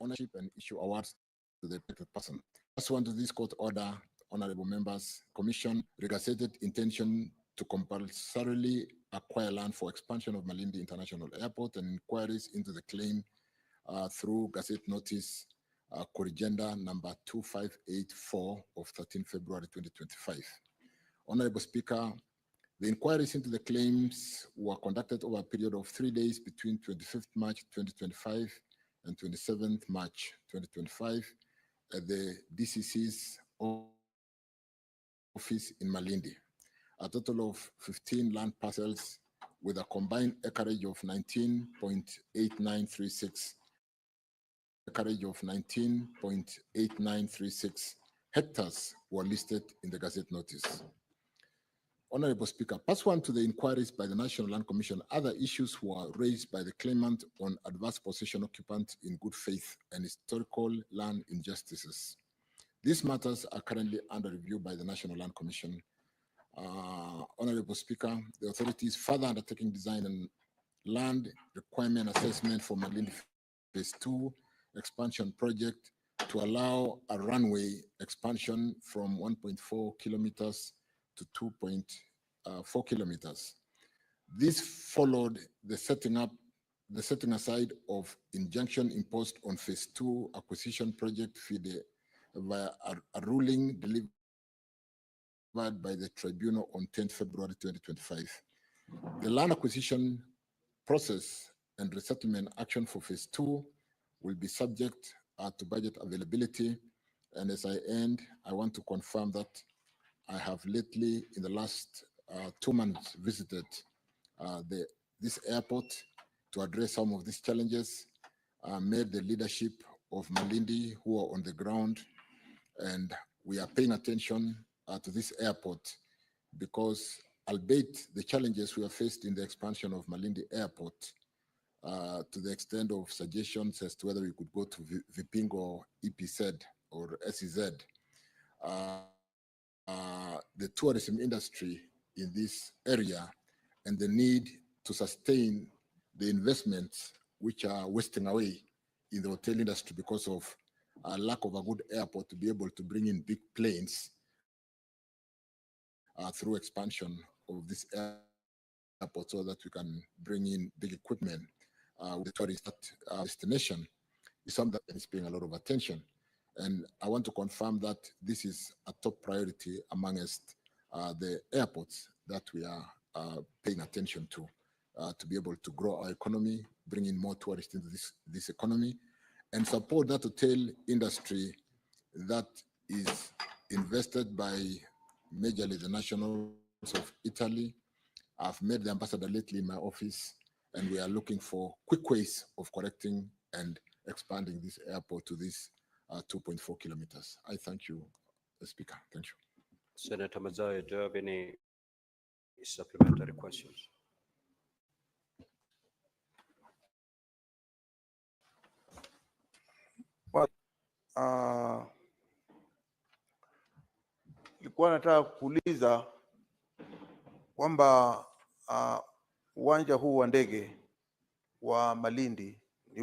ownership and issue awards to the affected person. Pursuant to this court order, honorable members, Commission regazetted intention to compulsorily acquire land for expansion of Malindi International Airport and inquiries into the claim through Gazette Notice Corrigenda number 2584 of 13 February 2025. Honorable Speaker, the inquiries into the claims were conducted over a period of 3 days between 25th March 2025 and 27th March 2025 at the DCC's office in Malindi. A total of 15 land parcels with a combined acreage of 19.8936 hectares were listed in the Gazette Notice. Honorable Speaker, pursuant to the inquiries by the National Land Commission, other issues were raised by the claimant on adverse possession occupant in good faith and historical land injustices. These matters are currently under review by the National Land Commission. Honorable Speaker, the authority is further undertaking design and land requirement assessment for Malindi Phase 2 expansion project to allow a runway expansion from 1.4 kilometers to 2.4 kilometers. This followed the setting aside of injunction imposed on Phase 2 acquisition project FIDE via a ruling delivered by the tribunal on 10 February 2025. The land acquisition process and resettlement action for Phase 2 will be subject to budget availability. And as I end, I want to confirm that I have lately, in the last 2 months, visited this airport to address some of these challenges, met the leadership of Malindi who are on the ground, and we are paying attention to this airport because, albeit the challenges we have faced in the expansion of Malindi Airport, to the extent of suggestions as to whether we could go to Vipingo or EPZ or SEZ, the tourism industry in this area and the need to sustain the investments which are wasting away in the hotel industry because of a lack of a good airport to be able to bring in big planes through expansion of this airport so that we can bring in big equipment with the tourist destination is something that is paying a lot of attention. And I want to confirm that this is a top priority amongst the airports that we are paying attention to be able to grow our economy, bring in more tourists into this economy, and support that hotel industry that is invested by majorly the nationals of Italy. I've met the ambassador lately in my office, and we are looking for quick ways of correcting and expanding this airport to this 2.4 kilometers. I thank you, Speaker. Thank you. Senator Mazoe, do you have any supplementary questions? Well, nilikuwa nataka kuuliza kwamba uwanja huu wa ndege wa Malindi ni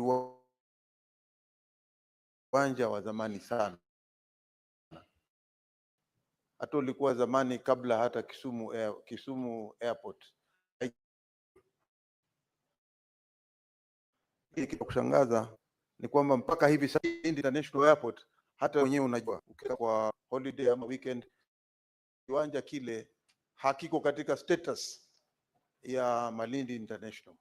uwanja wa zamani sana. Hata ulikuwa zamani kabla hata Kisumu Airport. Kitu kushangaza ni kwamba mpaka hivi sasa International Airport, hata wenyewe unajua ukienda kwa holiday ama weekend, kiwanja kile hakiko katika status ya Malindi International.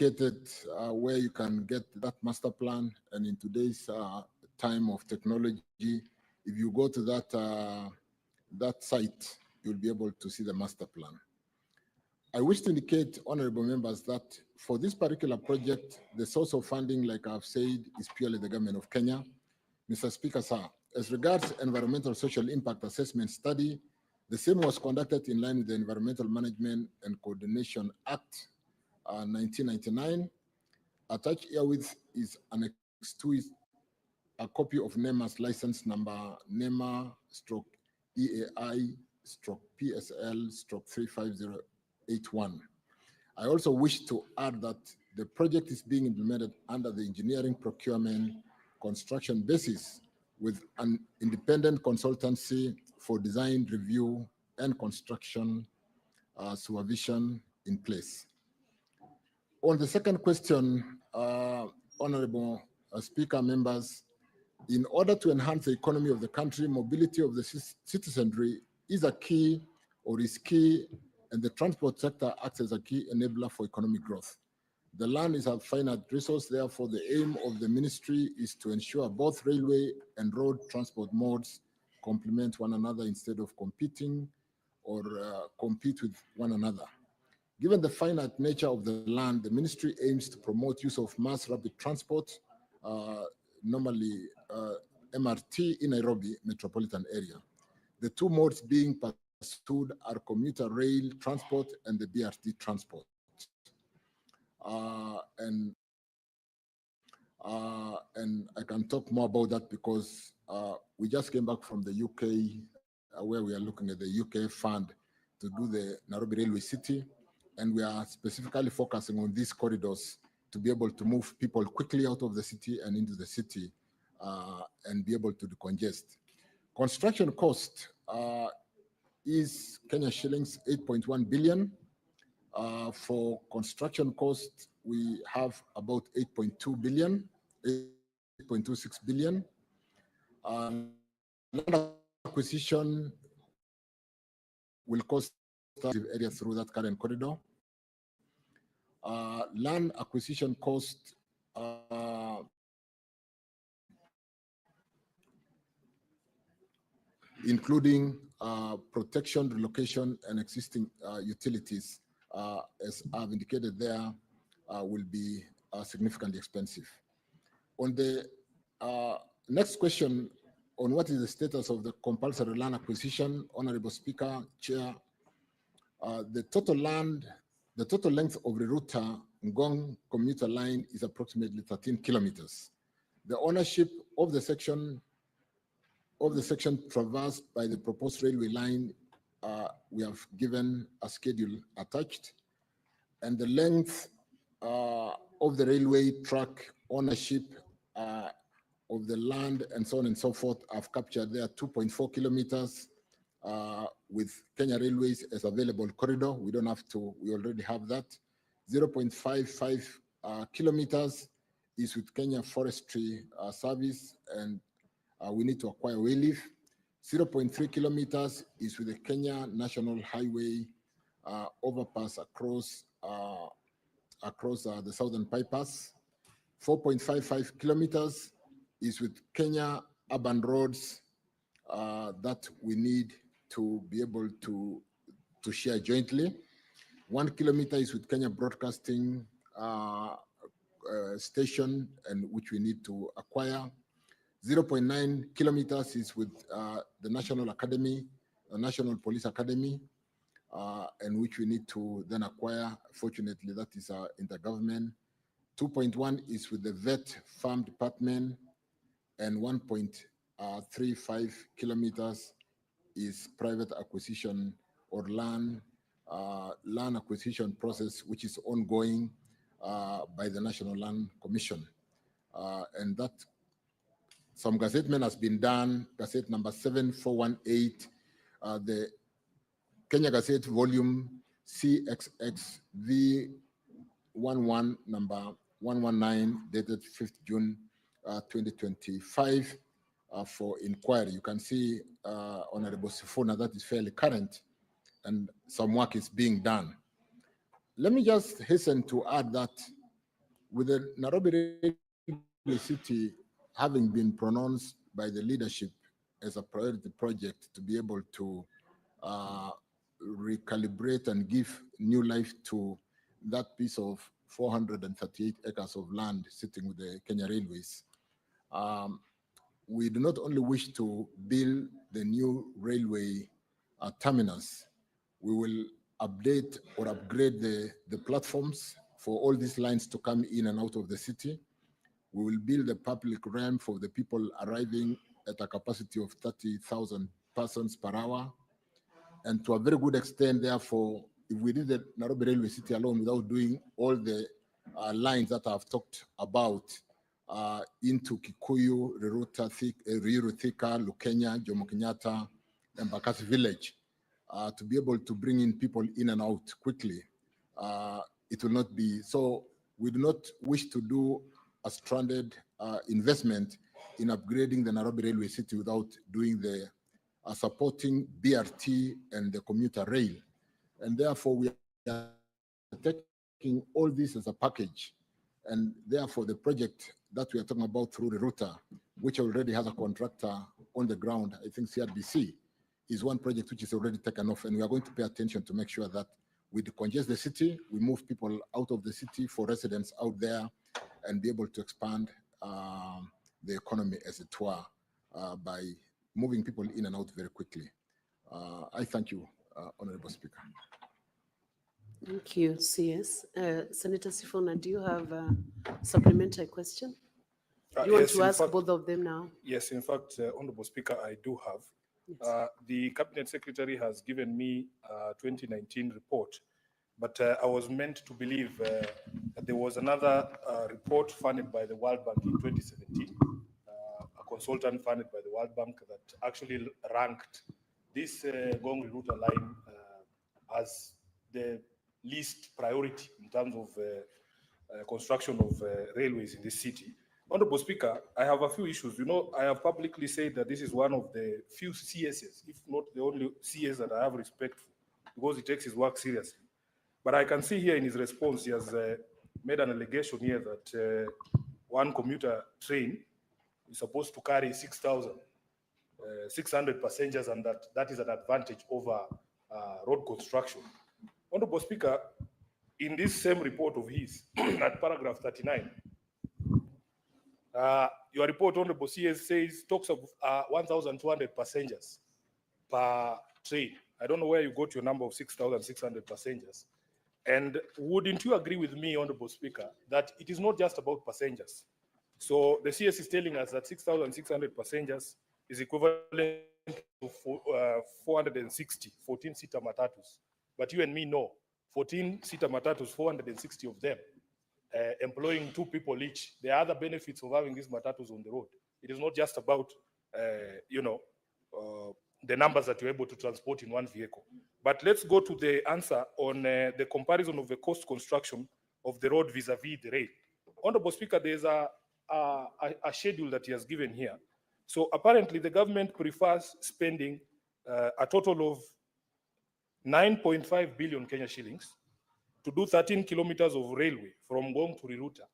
indicated where you can get that master plan, and in today's time of technology, if you go to that site, you'll be able to see the master plan. I wish to indicate, honorable members, that for this particular project, the source of funding, like I've said, is purely the government of Kenya. Mr. Speaker, sir, as regards environmental social impact assessment study, the same was conducted in line with the Environmental Management and Coordination Act 1999. Attached herewith is annexed to it a copy of NEMA's license number, NEMA/EAI/PSL/35081. I also wish to add that the project is being implemented under the engineering procurement construction basis with an independent consultancy for design review and construction supervision in place. On the second question, Honorable Speaker, members, in order to enhance the economy of the country, mobility of the citizenry is a key, or is key, and the transport sector acts as a key enabler for economic growth. The land is a finite resource, therefore the aim of the ministry is to ensure both railway and road transport modes complement one another instead of competing or compete with one another. Given the finite nature of the land, the ministry aims to promote use of mass rapid transport, normally MRT in Nairobi metropolitan area. The two modes being pursued are commuter rail transport and the BRT transport. And I can talk more about that because we just came back from the UK, where we are looking at the UK fund to do the Nairobi Railway City, and we are specifically focusing on these corridors to be able to move people quickly out of the city and into the city and be able to decongest. Construction cost is Kenya shillings 8.1 billion. For construction cost, we have about 8.2 billion, 8.26 billion. Land acquisition will cost area through that current corridor. Land acquisition cost including protection, relocation, and existing utilities, as I've indicated there, will be significantly expensive. On the next question, on what is the status of the compulsory land acquisition, Honorable Speaker, Chair, the total length of the Ruta Ngong commuter line is approximately 13 kilometers. The ownership of the section traversed by the proposed railway line, we have given a schedule attached, and the length of the railway track ownership of the land and so on and so forth, I've captured there 2.4 kilometers with Kenya Railways as available corridor. We don't have to, we already have that. 0.55 kilometers is with Kenya Forestry Service, and we need to acquire wayleaf. 0.3 kilometers is with the Kenya National Highway overpass across the Southern Bypass. 4.55 kilometers is with Kenya Urban Roads that we need to be able to share jointly. 1 kilometer is with Kenya Broadcasting Station, and which we need to acquire. 0.9 kilometers is with the National Academy, the National Police Academy, and which we need to then acquire. Fortunately, that is intergovernment. 2.1 is with the Vet Farm Department, and 1.35 kilometers is private acquisition or land acquisition process, which is ongoing by the National Land Commission. And that some gazettement has been done, Gazette number 7418, the Kenya Gazette volume CXX V11 number 119 dated 5th June 2025 for inquiry. You can see Honorable Sifuna, that is fairly current, and some work is being done. Let me just hasten to add that With the Nairobi Railway City having been pronounced by the leadership as a priority project to be able to recalibrate and give new life to that piece of 438 acres of land sitting with the Kenya Railways. We do not only wish to build the new railway terminus, we will update or upgrade the platforms for all these lines to come in and out of the city. We will build a public ramp for the people arriving at a capacity of 30,000 persons per hour. And to a very good extent, therefore, if we did the Nairobi Railway City alone without doing all the lines that I've talked about into Kikuyu, Ruiru Thika, Lukenya, Jomo Kenyatta, and Bakasi Village, to be able to bring in people in and out quickly, it will not be. So we do not wish to do a stranded investment in upgrading the Nairobi Railway City without doing the supporting BRT and the commuter rail. And therefore, we are taking all this as a package. And therefore, the project that we are talking about through the router, which already has a contractor on the ground, I think CRBC, is one project which is already taken off. And we are going to pay attention to make sure that we decongest the city, we move people out of the city for residents out there, and be able to expand the economy, as it were, by moving people in and out very quickly. I thank you, Honorable Speaker. Thank you, CS. Senator Sifuna, do you have a supplementary question? Do you want Yes, to in ask fact- both of them now? Yes, in fact, Honorable Speaker, I do have. Yes. The Cabinet Secretary has given me a 2019 report, but I was meant to believe that there was another report funded by the World Bank in 2017, a consultant funded by the World Bank that actually ranked this Gong-Riruta line as the least priority in terms of construction of railways in this city. Honorable Speaker, I have a few issues. You know, I have publicly said that this is one of the few CSs, if not the only CS that I have respect for, because he takes his work seriously. But I can see here in his response, he has made an allegation here that one commuter train is supposed to carry 6,600 passengers, and that is an advantage over road construction. Honorable Speaker, in this same report of his, at paragraph 39, your report, Honorable CS, talks of 1,200 passengers per train. I don't know where you got your number of 6,600 passengers. And wouldn't you agree with me, Honorable Speaker, that it is not just about passengers? So the CS is telling us that 6,600 passengers is equivalent to 460 14-seater matatus. But you and me know, 14-seater matatus, 460 of them, employing 2 people each. There are other benefits of having these matatus on the road. It is not just about, the numbers that you're able to transport in one vehicle. But let's go to the answer on the comparison of the cost construction of the road vis-a-vis the rail. Honorable Speaker, there's a schedule that he has given here. So apparently the government prefers spending a total of 9.5 billion Kenya shillings to do 13 kilometers of railway from Ngong to Riruta,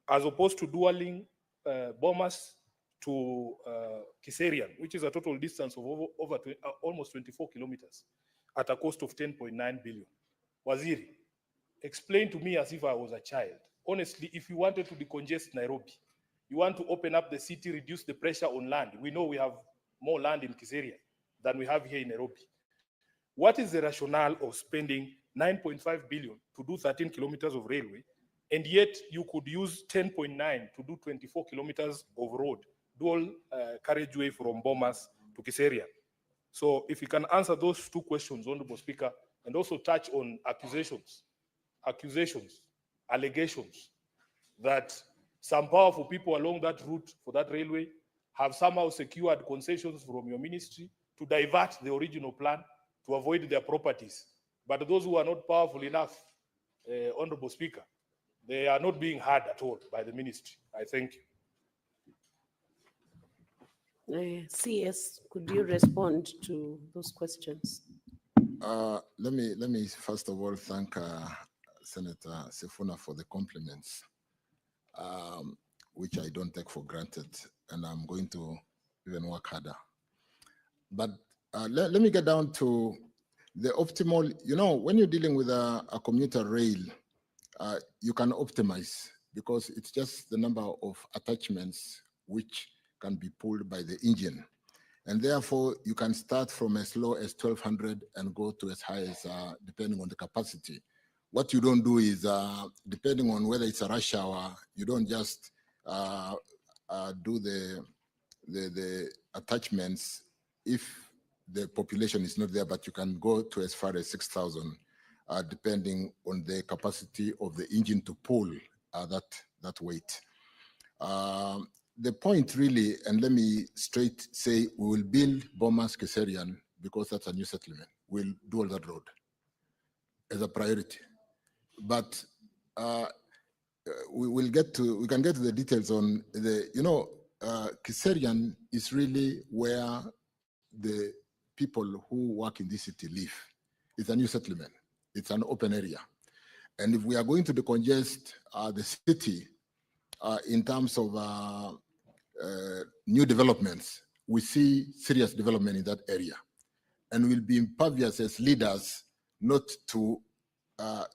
as opposed to dualing Bomas to Kiserian, which is a total distance of almost 24 kilometers at a cost of 10.9 billion. Waziri, explain to me as if I was a child. Honestly, if you wanted to decongest Nairobi, you want to open up the city, reduce the pressure on land. We know we have more land in Kiserian than we have here in Nairobi. What is the rationale of spending 9.5 billion to do 13 kilometers of railway, and yet you could use 10.9 to do 24 kilometers of road, dual carriageway from Bomas to Kiserian? So if you can answer those 2 questions, Honorable Speaker, and also touch on accusations, allegations that some powerful people along that route for that railway have somehow secured concessions from your ministry to divert the original plan to avoid their properties. But those who are not powerful enough, Honorable Speaker, they are not being heard at all by the ministry. I thank you. CS, could you respond to those questions? Let me first of all thank Senator Sifuna for the compliments. which I don't take for granted, and I'm going to even work harder. But let me get down to the optimal, when you're dealing with a commuter rail, you can optimize because it's just the number of attachments which can be pulled by the engine. And therefore, you can start from as low as 1,200 and go to as high as, depending on the capacity. What you don't do is, depending on whether it's a rush hour, you don't just do the attachments if the population is not there, but you can go to as far as 6,000, depending on the capacity of the engine to pull that weight. The point really, and let me straight say, we will build Bomas Keserian because that's a new settlement. We'll do all that road as a priority. But we can get to the details on the, Keserian is really where the people who work in this city live. It's a new settlement. It's an open area. And if we are going to decongest the city in terms of new developments, we see serious development in that area. And we'll be impervious as leaders not to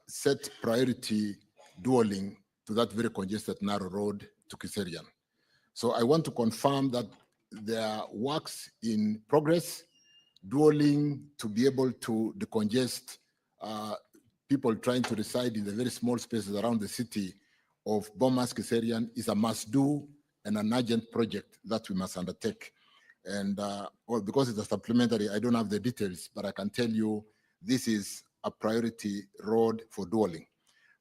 set priority dueling to that very congested narrow road to Kiserian. So I want to confirm that there are works in progress, dueling to be able to decongest people trying to reside in the very small spaces around the city of Bomas Kiserian is a must-do and an urgent project that we must undertake. And well, because it's a supplementary, I don't have the details, but I can tell you this is a priority road for dueling.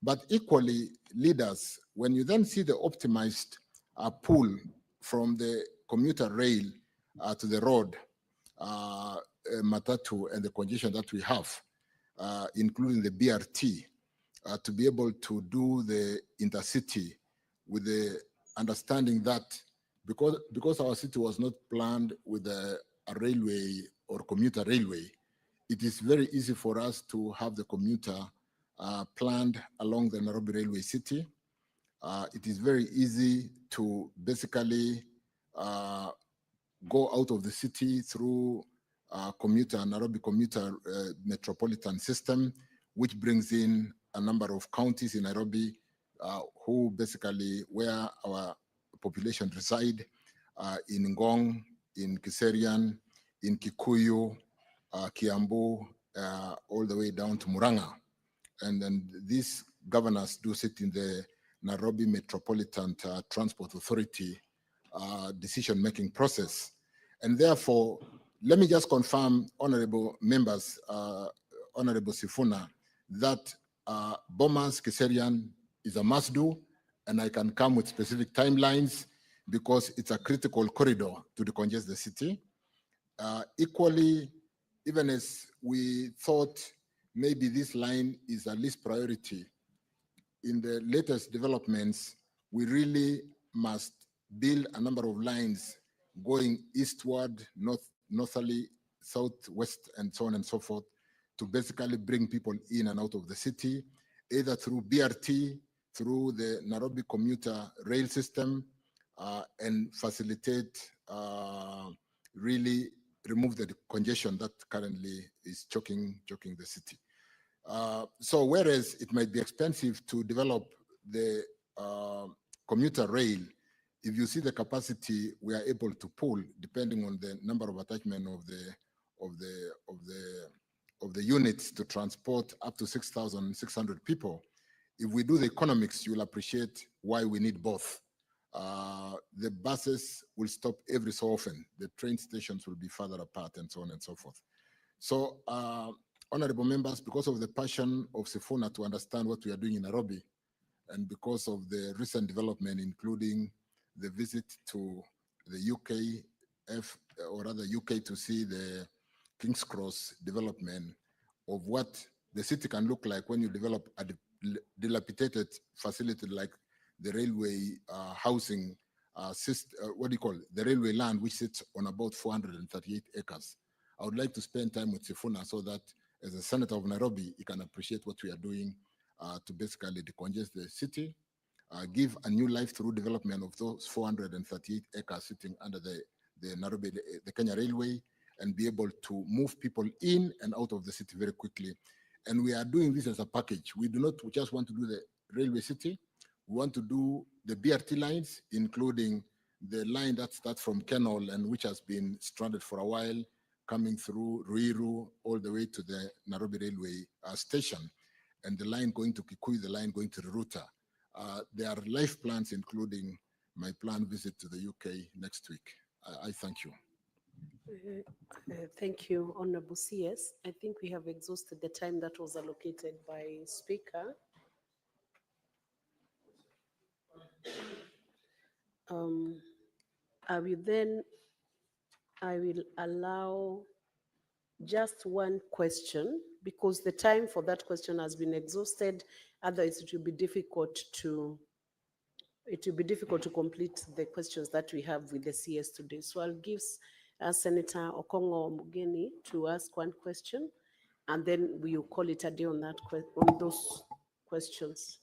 But equally, leaders, when you then see the optimized pull from the commuter rail to the road, Matatu, and the congestion that we have, including the BRT, to be able to do the intercity with the understanding that because our city was not planned with a railway or commuter railway, it is very easy for us to have the commuter planned along the Nairobi Railway City. It is very easy to basically go out of the city through Nairobi commuter metropolitan system, which brings in a number of counties in Nairobi who basically where our population reside, in Ngong, in Kiserian, in Kikuyu, Kiambu, all the way down to Murang'a. And then these governors do sit in the Nairobi Metropolitan Transport Authority decision-making process. And therefore, let me just confirm, honorable members, Honorable Sifuna, that Bomas Kiserian is a must-do, and I can come with specific timelines because it's a critical corridor to decongest the city. Equally, even as we thought maybe this line is a least priority, in the latest developments, we really must build a number of lines going eastward, northerly, southwest, and so on and so forth, to basically bring people in and out of the city, either through BRT, through the Nairobi commuter rail system, and facilitate, really remove the congestion that currently is choking the city. So whereas it might be expensive to develop the commuter rail, if you see the capacity we are able to pull, depending on the number of attachment of the units to transport up to 6,600 people, if we do the economics, you'll appreciate why we need both. The buses will stop every so often. The train stations will be further apart and so on and so forth. So, honorable members, because of the passion of Sifuna to understand what we are doing in Nairobi, and because of the recent development, including the visit to the UK, or rather UK, to see the King's Cross development of what the city can look like when you develop a dilapidated facility like the railway housing system, what do you call it? The railway land, which sits on about 438 acres. I would like to spend time with Sifuna so that as a senator of Nairobi, he can appreciate what we are doing to basically decongest the city give a new life through development of those 438 acres sitting under the Nairobi, the Kenya Railway, and be able to move people in and out of the city very quickly. And we are doing this as a package. We do not just want to do the railway city. We want to do the BRT lines, including the line that starts from Kenol and which has been stranded for a while, coming through Ruiru all the way to the Nairobi Railway station, and the line going to Kikuyu, the line going to Ruta. There are life plans, including my planned visit to the UK next week. I thank you. Thank you, Honorable CS. I think we have exhausted the time that was allocated by Speaker. I will allow just one question because the time for that question has been exhausted. Otherwise, it will be difficult to complete the questions that we have with the CS today. So I'll give Senator Okongo Mugeni to ask one question, and then we will call it a day on those questions.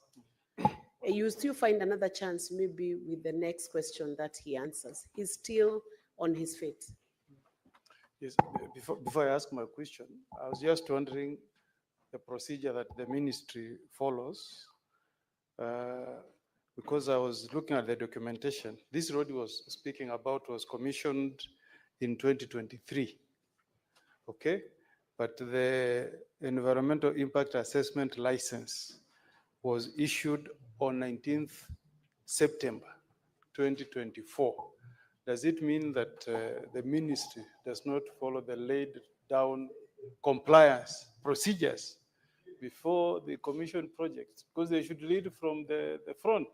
You still find another chance maybe with the next question that he answers. He's still on his feet. Yes, before I ask my question, I was just wondering the procedure that the ministry follows, because I was looking at the documentation. This road he was speaking about was commissioned in 2023, okay? But the environmental impact assessment license was issued on 19th September 2024. Does it mean that the ministry does not follow the laid down compliance procedures before the commission projects? Because they should lead from the front,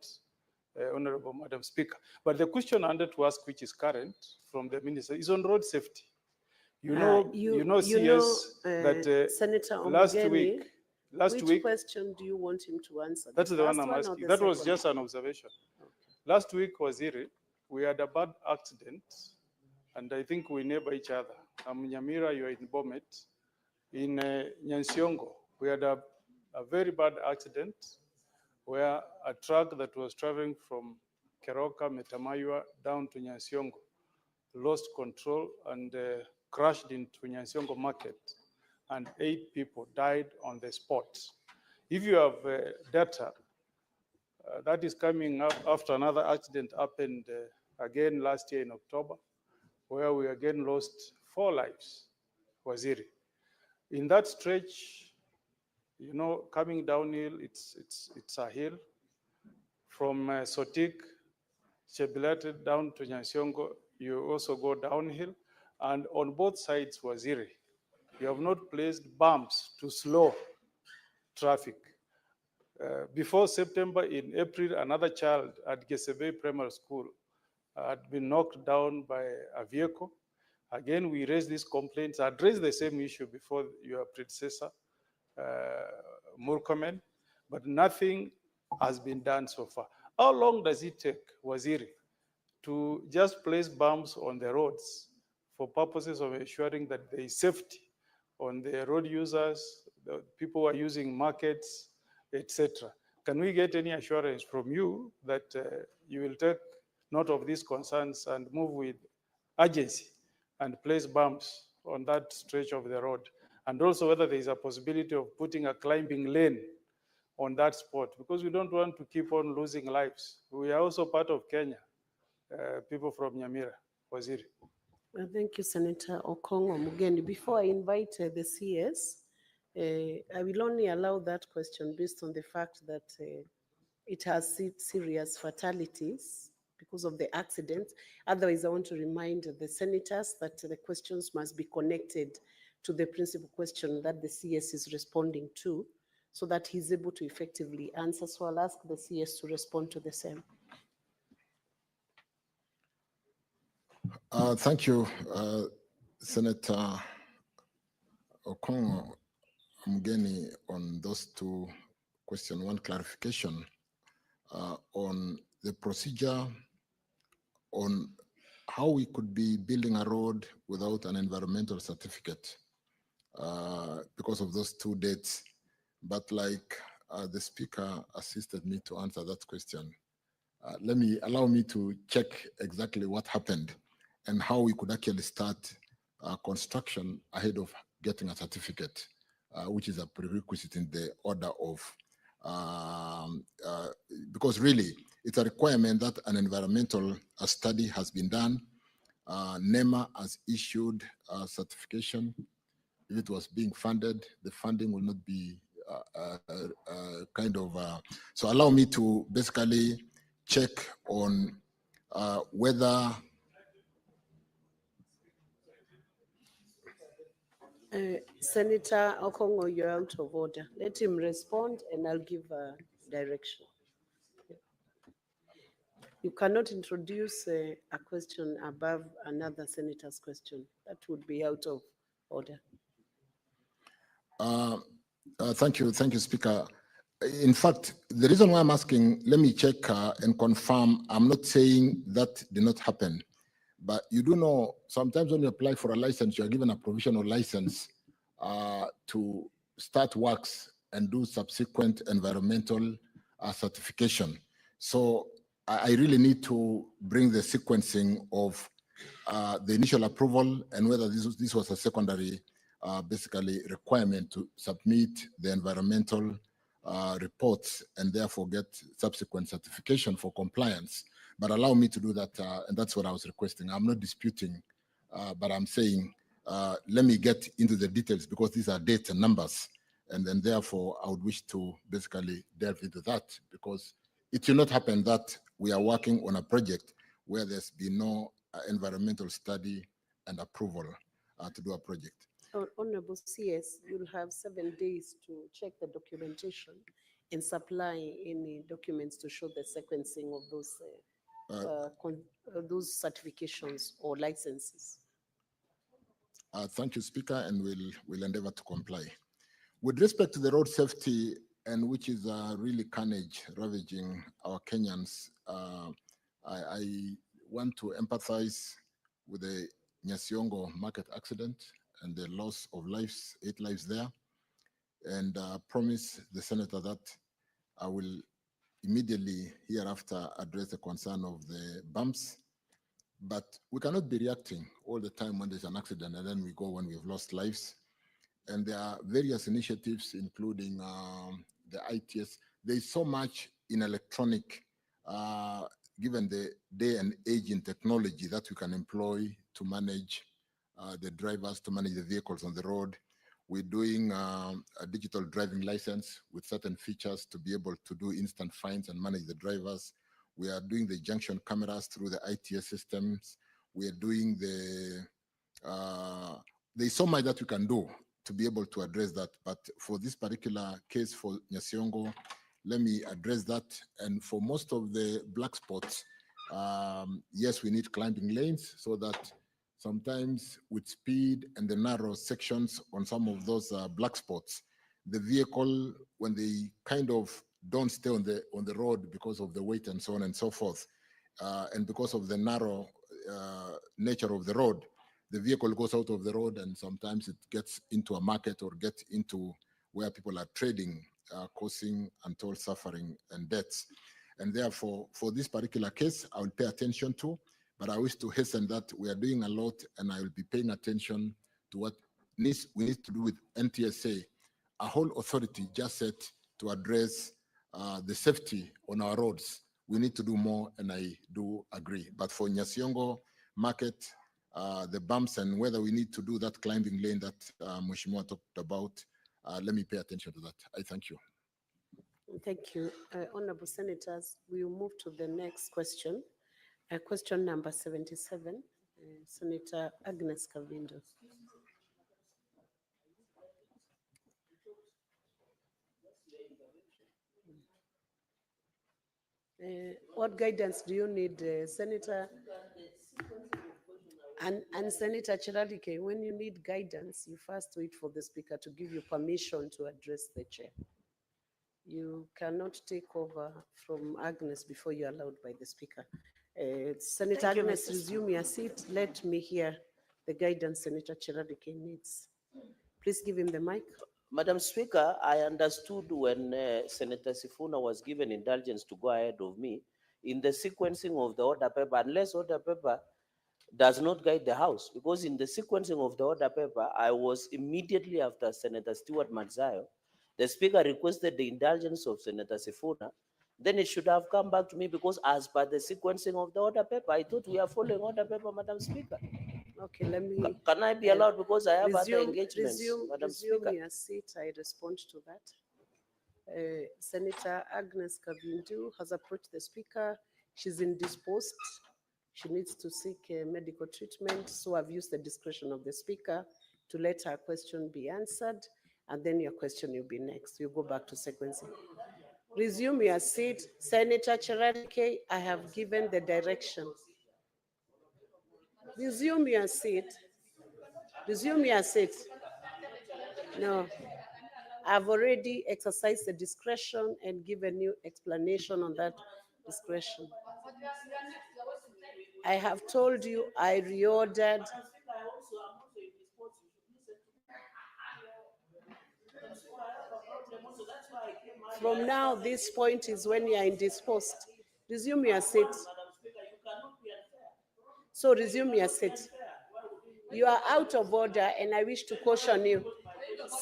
Honorable Madam Speaker. But the question I wanted to ask, which is current from the minister, is on road safety. You know, CS, that Senator last Omugeni, week, which question do you want him to answer? that's the one first I'm or asking. the That was second? just an observation. Last week, Waziri, we had a bad accident, and I think we neighbor each other. I'm Nyamira, you're in Bomet. In Nyansiongo, we had a very bad accident where a truck that was traveling from Keroka, Metamayua, down to Nyansiongo lost control and crashed into Nyansiongo market, and 8 people died on the spot. If you have data, that is coming up after another accident happened again last year in October, where we again lost 4 lives, Waziri. In that stretch, you know, coming downhill, it's a hill. From Sotik, Chebilate down to Nyansiongo, you also go downhill. And on both sides, Waziri, you have not placed bumps to slow traffic. Before September, in April, another child at Gesebe Primary School had been knocked down by a vehicle. Again, we raised these complaints. I'd raised the same issue before your predecessor, Murkomen, but nothing has been done so far. How long does it take, Waziri, to just place bumps on the roads for purposes of ensuring that there is safety on the road users, the people who are using markets, etc.? Can we get any assurance from you that you will take note of these concerns and move with urgency and place bumps on that stretch of the road? And also whether there is a possibility of putting a climbing lane on that spot, because we don't want to keep on losing lives. We are also part of Kenya, people from Nyamira. Waziri. Well, thank you, Senator Okongo Mugeni. Before I invite the CS, I will only allow that question based on the fact that it has serious fatalities because of the accident. Otherwise, I want to remind the senators that the questions must be connected to the principal question that the CS is responding to, so that he's able to effectively answer. So I'll ask the CS to respond to the same. Thank you, Senator Okongo Mugeni, on those 2 questions. One clarification on the procedure on how we could be building a road without an environmental certificate because of those 2 dates. But like the speaker assisted me to answer that question, allow me to check exactly what happened and how we could actually start construction ahead of getting a certificate, which is a prerequisite in the order of, because really it's a requirement that an environmental study has been done. NEMA has issued a certification. If it was being funded, the funding will not be so allow me to basically check on whether Senator Okongo, you're out of order. Let him respond and I'll give a direction. You cannot introduce a question above another senator's question. That would be out of order. Thank you, Speaker. In fact, the reason why I'm asking, let me check and confirm. I'm not saying that did not happen, but you do know sometimes when you apply for a license, you are given a provisional license to start works and do subsequent environmental certification. So I really need to bring the sequencing of the initial approval and whether this was a secondary basically requirement to submit the environmental reports and therefore get subsequent certification for compliance. But allow me to do that, and that's what I was requesting. I'm not disputing, but I'm saying, let me get into the details because these are dates and numbers, and then therefore I would wish to basically delve into that because it will not happen that we are working on a project where there's been no environmental study and approval to do a project. Honorable CS, you'll have 7 days to check the documentation and supply any documents to show the sequencing of those certifications or licenses. Thank you, Speaker, and we'll endeavor to comply. With respect to the road safety, and which is really carnage ravaging our Kenyans, I want to empathize with the Nyasiongo market accident and the loss of lives, 8 lives there, and promise the senator that I will immediately hereafter address the concern of the bumps. But we cannot be reacting all the time when there's an accident and then we go when we've lost lives. And there are various initiatives, including the ITS. There's so much in electronic, given the day and age in technology that we can employ to manage the drivers, to manage the vehicles on the road. We're doing a digital driving license with certain features to be able to do instant fines and manage the drivers. We are doing the junction cameras through the ITS systems. We are doing there's so much that we can do to be able to address that. But for this particular case for Nyasiongo, let me address that. And for most of the black spots, yes, we need climbing lanes so that sometimes with speed and the narrow sections on some of those black spots, the vehicle, when they kind of don't stay on the road because of the weight and so on and so forth, and because of the narrow nature of the road, the vehicle goes out of the road and sometimes it gets into a market or gets into where people are trading, causing untold suffering and deaths. And therefore, for this particular case, I will pay attention to, but I wish to hasten that we are doing a lot and I will be paying attention to what we need to do with NTSA, a whole authority just set to address the safety on our roads. We need to do more, and I do agree. But for Nyasiongo market, the bumps and whether we need to do that climbing lane that Mheshimiwa talked about, let me pay attention to that. I thank you. Thank you. Honorable Senators, we will move to the next question. Question number 77, Senator Agnes Kavindo. What guidance do you need, Senator? And Senator Chiralike, when you need guidance, you first wait for the speaker to give you permission to address the chair. You cannot take over from Agnes before you're allowed by the speaker. Senator Agnes, resume your seat. Let me hear the guidance Senator Chiralike needs. Please give him the mic. Madam Speaker, I understood when Senator Sifuna was given indulgence to go ahead of me, in the sequencing of the order paper, unless order paper does not guide the House, because in the sequencing of the order paper, I was immediately after Senator Stewart Matzayo, the Speaker requested the indulgence of Senator Sifuna, then it should have come back to me, because as per the sequencing of the order paper, I thought we are following order paper, Madam Speaker. Okay, let me. Can I be allowed, because I have other resume, engagements, Madam resume Speaker? your seat. I respond to that. Senator Agnes Kabindu has approached the Speaker. She's indisposed. She needs to seek medical treatment. So I've used the discretion of the Speaker to let her question be answered. And then your question will be next. You go back to sequencing. Resume your seat. Senator Cherarike, I have given the direction. Resume your seat. Resume your seat. No, I've already exercised the discretion and given you explanation on that discretion. I have told you I reordered. From now, this point is when you are indisposed. Resume your seat. So resume your seat. You are out of order and I wish to caution you.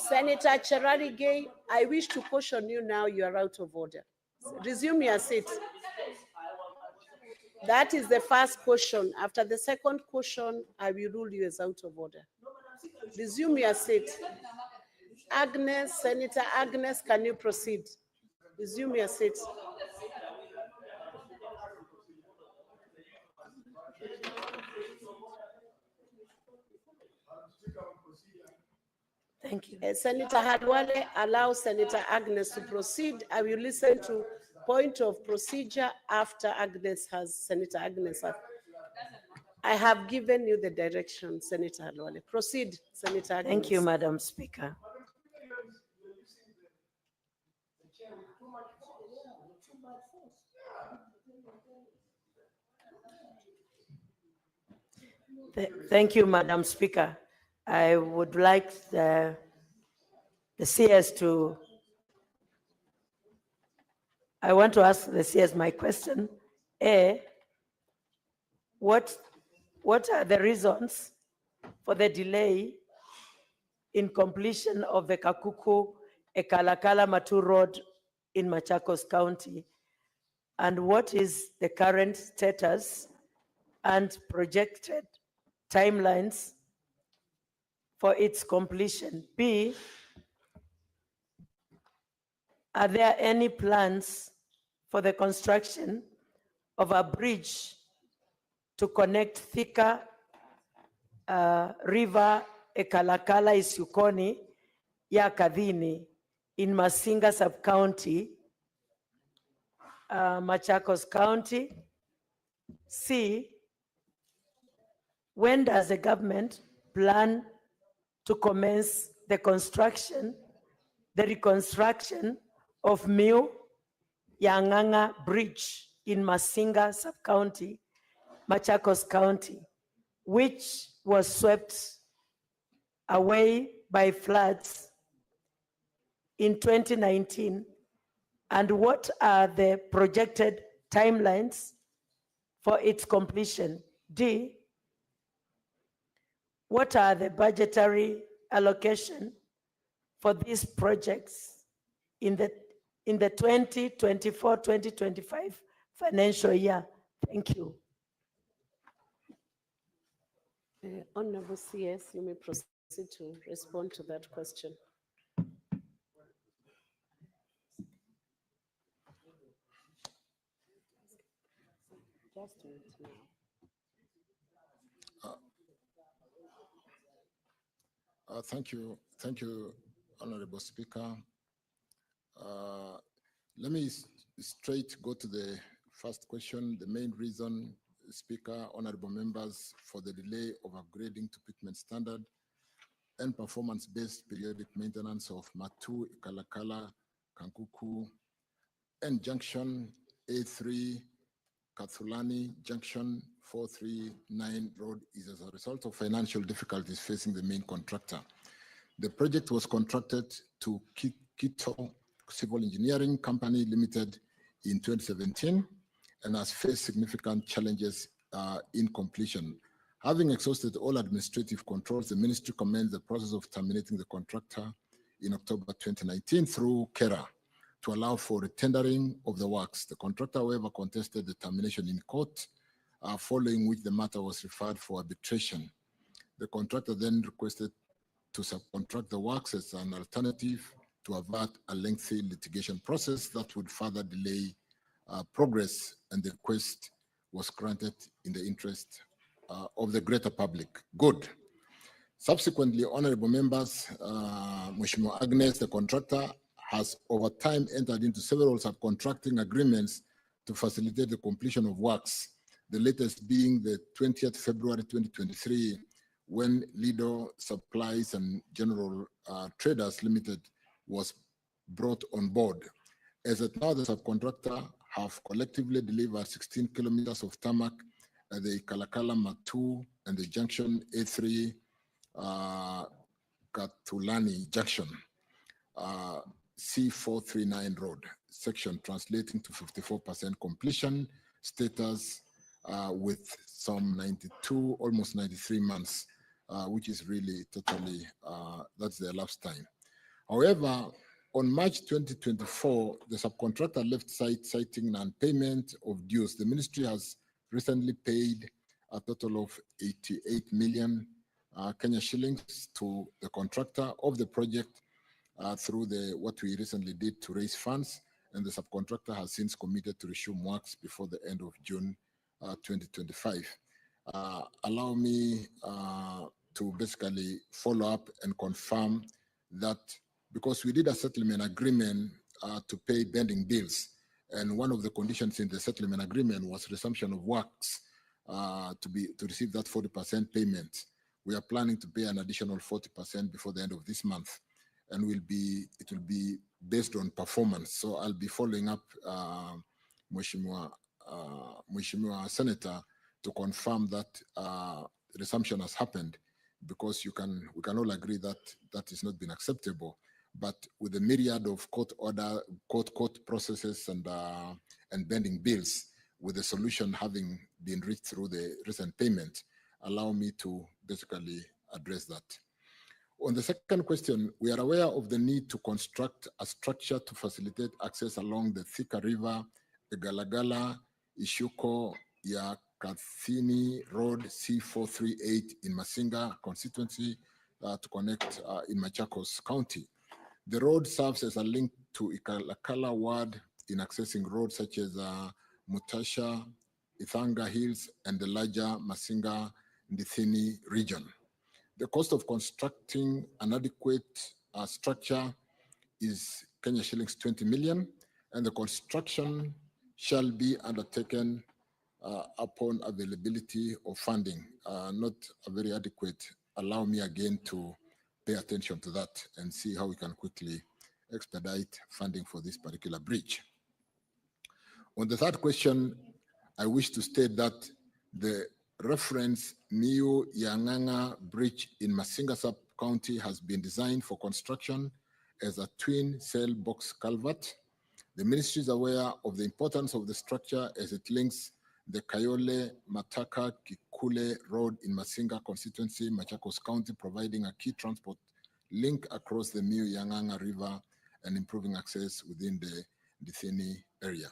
Senator Cherarige, I wish to caution you now, you are out of order. Resume your seat. That is the first caution. After the second caution, I will rule you as out of order. Resume your seat. Agnes, Senator Agnes, can you proceed? Resume your seat. Thank you. Senator Hadwale, allow Senator Agnes to proceed. I will listen to point of procedure after Agnes has, Senator Agnes. I have given you the direction, Senator Hadwale. Proceed, Senator Agnes. Thank you, Madam Speaker. Thank you, Madam Speaker. I would like the CS to, I want to ask the CS my question. A, what are the reasons for the delay in completion of the Kakuku Ekalakala Matu Road in Machakos County? And what is the current status and projected timelines for its completion? B, are there any plans for the construction of a bridge to connect Thika River Ekalakala Isukoni ya Kadhini in Masinga Sub-County, Machakos County? C, when does the government plan to commence the construction, the reconstruction of Miu Yanganga Bridge in Masinga Sub-County, Machakos County, which was swept away by floods in 2019? And what are the projected timelines for its completion? D, what are the budgetary allocation for these projects in the 2024-2025 financial year? Thank you. Honorable CS, you may proceed to respond to that question. Just wait now. Thank you, Honorable Speaker. Let me straight go to the first question. The main reason, Speaker, honorable members, for the delay of upgrading to pitman standard and performance-based periodic maintenance of Matu, Kalakala, Kankuku, and Junction A3, Kathulani, Junction 439 Road is as a result of financial difficulties facing the main contractor. The project was contracted to Kito Civil Engineering Company Limited in 2017 and has faced significant challenges in completion. Having exhausted all administrative controls, the ministry commenced the process of terminating the contractor in October 2019 through KERA to allow for retendering of the works. The contractor, however, contested the termination in court, following which the matter was referred for arbitration. The contractor then requested to subcontract the works as an alternative to avert a lengthy litigation process that would further delay progress, and the request was granted in the interest of the greater public good. Subsequently, honorable members, Mheshimiwa Agnes, the contractor, has over time entered into several subcontracting agreements to facilitate the completion of works, the latest being the 20th February 2023, when Lido Supplies and General Traders Limited was brought on board. As at now, the subcontractor have collectively delivered 16 kilometers of tarmac at the Kalakala Matu and the junction A3 Katulani Junction, C439 road section, translating to 54% completion status with some 92, almost 93 months, which is really totally, that's the elapsed time. However, on March 2024, the subcontractor left site citing non-payment of dues. The ministry has recently paid a total of 88 million Kenya shillings to the contractor of the project through what we recently did to raise funds, and the subcontractor has since committed to resume works before the end of June 2025. Allow me to basically follow up and confirm that, because we did a settlement agreement to pay pending bills, and one of the conditions in the settlement agreement was resumption of works to receive that 40% payment. We are planning to pay an additional 40% before the end of this month, and it will be based on performance. So I'll be following up, Mheshimiwa Senator, to confirm that resumption has happened, because we can all agree that that has not been acceptable. But with the myriad of court processes and pending bills, with the solution having been reached through the recent payment, allow me to basically address that. On the second question, we are aware of the need to construct a structure to facilitate access along the Thika River, Galagala, Ishuko, Yakathini Road, C438 in Masinga constituency to connect in Machakos County. The road serves as a link to Ikalakala ward in accessing roads such as Mutasha, Ithanga Hills, and the larger Masinga Ndithini region. The cost of constructing an adequate structure is Kenya shillings 20 million, and the construction shall be undertaken upon availability of funding. Not a very adequate. Allow me again to pay attention to that and see how we can quickly expedite funding for this particular bridge. On the third question, I wish to state that the reference Miu Yanganga Bridge in Masinga Sub-County has been designed for construction as a twin cell box culvert. The ministry is aware of the importance of the structure as it links the Kayole Mataka Kikule Road in Masinga constituency, Machakos County, providing a key transport link across the Miu Yanganga River and improving access within the Ndithini area.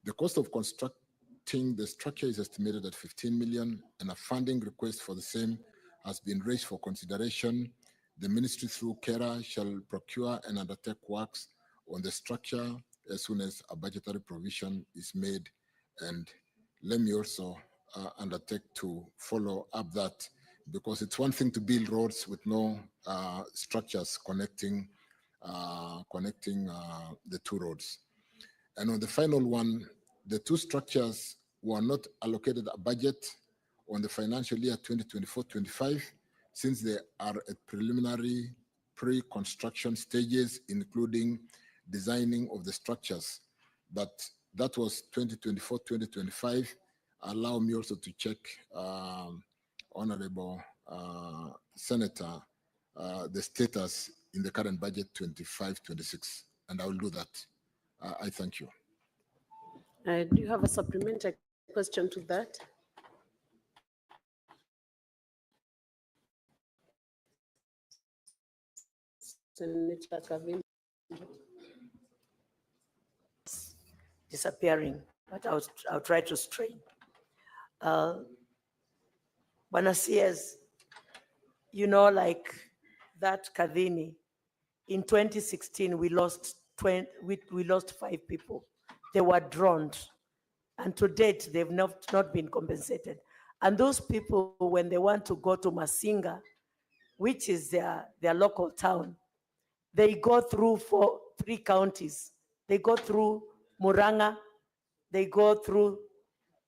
The cost of constructing the structure is estimated at 15 million, and a funding request for the same has been raised for consideration. The ministry through KERA shall procure and undertake works on the structure as soon as a budgetary provision is made. And let me also undertake to follow up that, because it's one thing to build roads with no structures connecting the two roads. And on the final one, the two structures were not allocated a budget on the financial year 2024-25, since they are at preliminary pre-construction stages, including designing of the structures. But that was 2024-2025. Allow me also to check, Honorable Senator, the status in the current budget 25-26, and I will do that. I thank you. Do you have a supplementary question to that? Senator Kavin. Disappearing, but I'll try to strain. Bwana CS, you know, like that Kadhini, in 2016, we lost 5 people. They were drowned. And to date, they've not been compensated. And those people, when they want to go to Masinga, which is their local town, they go through 3 counties. They go through Muranga, they go through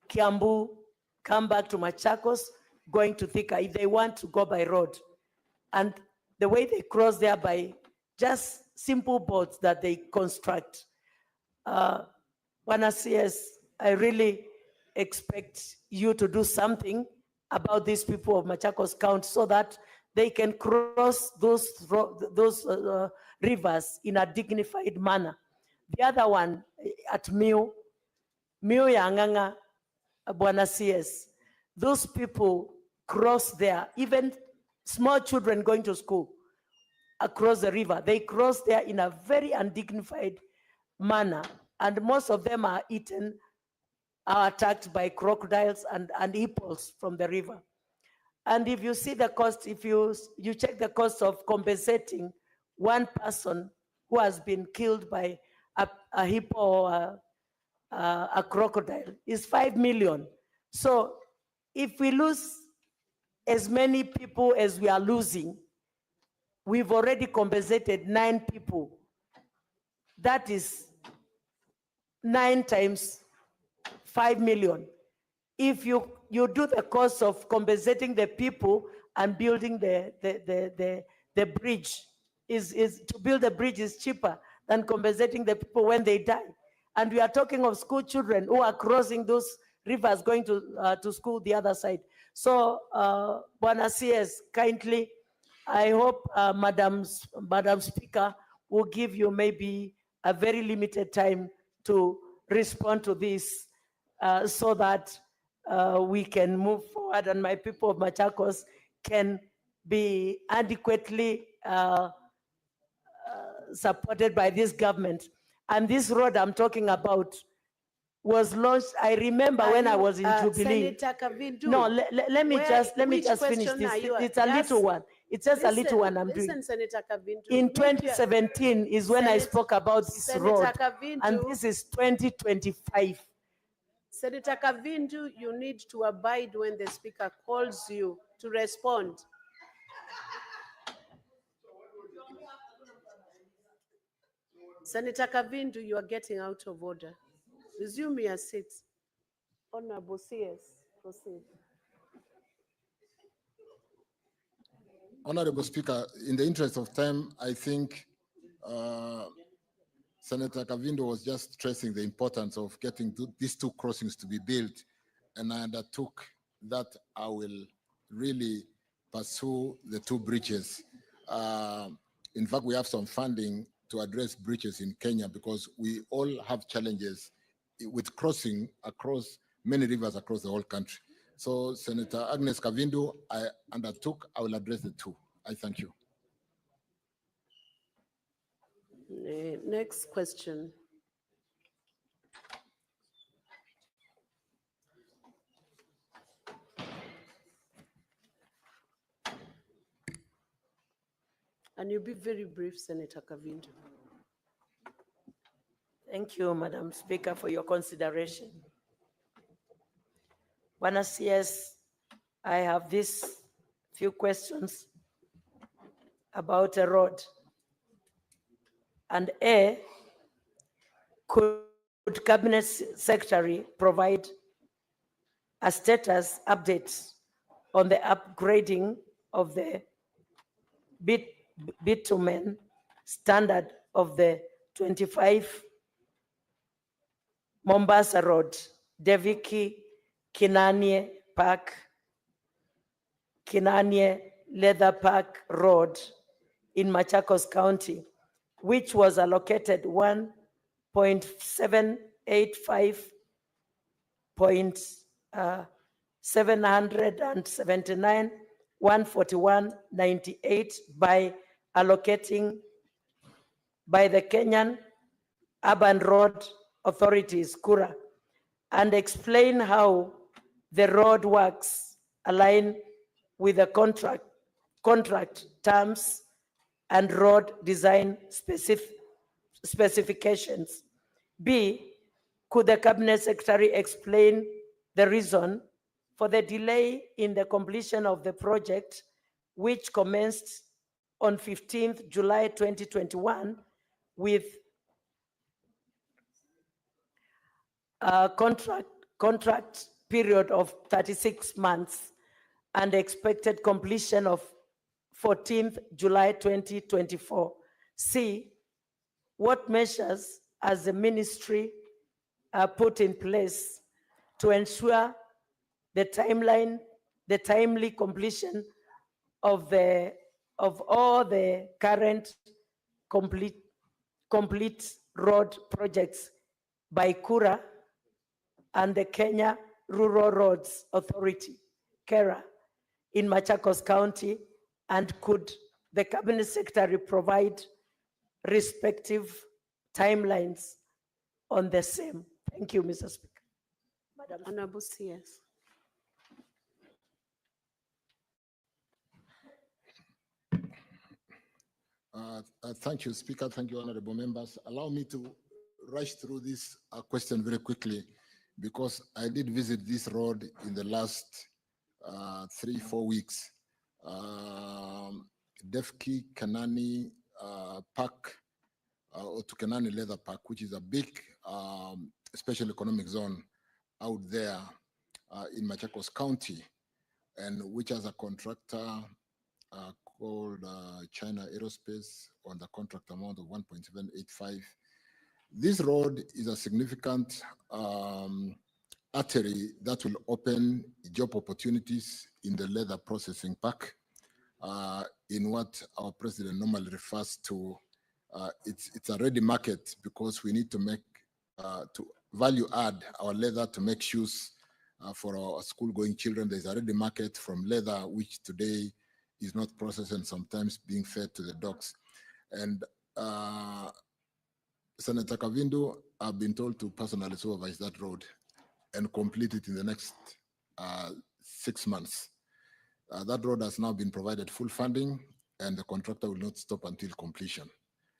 Kiambu, come back to Machakos, going to Thika if they want to go by road. And the way they cross there by just simple boats that they construct. Bwana CS, I really expect you to do something about these people of Machakos County so that they can cross those rivers in a dignified manner. The other one at Miu Yanganga, Bwana CS, those people cross there, even small children going to school across the river, they cross there in a very undignified manner, and most of them are attacked by crocodiles and hippos from the river. And if you see the cost, if you check the cost of compensating one person who has been killed by a hippo or a crocodile, is 5 million. So if we lose as many people as we are losing, we've already compensated 9 people. That is 9 times 5 million. If you do the cost of compensating the people and building the bridge, is to build a bridge is cheaper than compensating the people when they die. And we are talking of school children who are crossing those rivers going to school the other side. So, Bwana CS, kindly, I hope Madam Speaker will give you maybe a very limited time to respond to this so that we can move forward and my people of Machakos can be adequately supported by this government. And this road I'm talking about was launched, I remember when I was in Jubilee. Senator Kavindu. No, let me just finish question this. are you- It's a little one. It's just a little one I'm doing. Listen, Senator Kavindu. In Make your- 2017 is when I Senator- spoke about this Senator road, Kavindu. and this is 2025. Senator Kavindu, you need to abide when the speaker calls you to respond. Senator Kavindu, you are getting out of order. Resume your seat. Honorable CS, proceed. Honorable Speaker, in the interest of time, I think Senator Kavindo was just stressing the importance of getting these 2 crossings to be built, and I undertook that I will really pursue the 2 bridges. In fact, we have some funding to address bridges in Kenya because we all have challenges with crossing across many rivers across the whole country. So Senator Agnes Kavindu, I undertook, I will address the 2. I thank you. Next question. And you'll be very brief, Senator Kavindu. Thank you, Madam Speaker, for your consideration. Bwana CS, I have these few questions about a road. And A, could Cabinet Secretary provide a status update on the upgrading of the bitumen standard of the 25 Mombasa Road, Deviki, Kinanie Park, Kinanie Leather Park Road in Machakos County, which was allocated 1.785 point 779, 141.98 by allocating by the Kenyan Urban Road Authorities, KURA, and explain how the road works align with the contract terms and road design specifications. B, could the Cabinet Secretary explain the reason for the delay in the completion of the project, which commenced on 15th July 2021 with a contract period of 36 months and expected completion of 14th July 2024. C, what measures has the ministry put in place to ensure the timely completion of all the current complete road projects by KURA and the Kenya Rural Roads Authority, KERA, in Machakos County, and could the Cabinet Secretary provide respective timelines on the same? Thank you, Mr. Speaker. Madam. Honorable CS. Thank you, Speaker. Thank you, honorable members. Allow me to rush through this question very quickly, because I did visit this road in the last 3-4 weeks. Defki Kanani Park, or to Kanani Leather Park, which is a big special economic zone out there in Machakos County, and which has a contractor called China Aerospace on the contract amount of 1.785. This road is a significant artery that will open job opportunities in the leather processing park, in what our president normally refers to. It's a ready market, because we need to make to value add our leather to make shoes for our school-going children. There's a ready market from leather, which today is not processed and sometimes being fed to the dogs. And Senator Kavindu, I've been told to personally supervise that road and complete it in the next 6 months. That road has now been provided full funding, and the contractor will not stop until completion.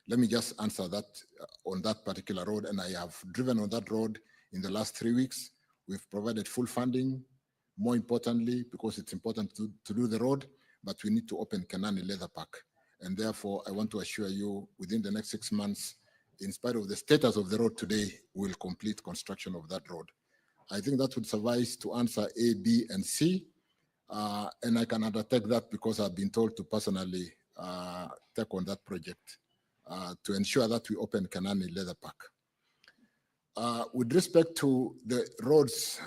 Let me just answer that on that particular road, and I have driven on that road in the last 3 weeks. We've provided full funding. More importantly, because it's important to do the road, but we need to open Kanani Leather Park. And therefore, I want to assure you, within the next 6 months, in spite of the status of the road today, we'll complete construction of that road. I think that would suffice to answer A, B, and C. And I can undertake that because I've been told to personally take on that project to ensure that we open Kanani Leather Park. With respect to the roads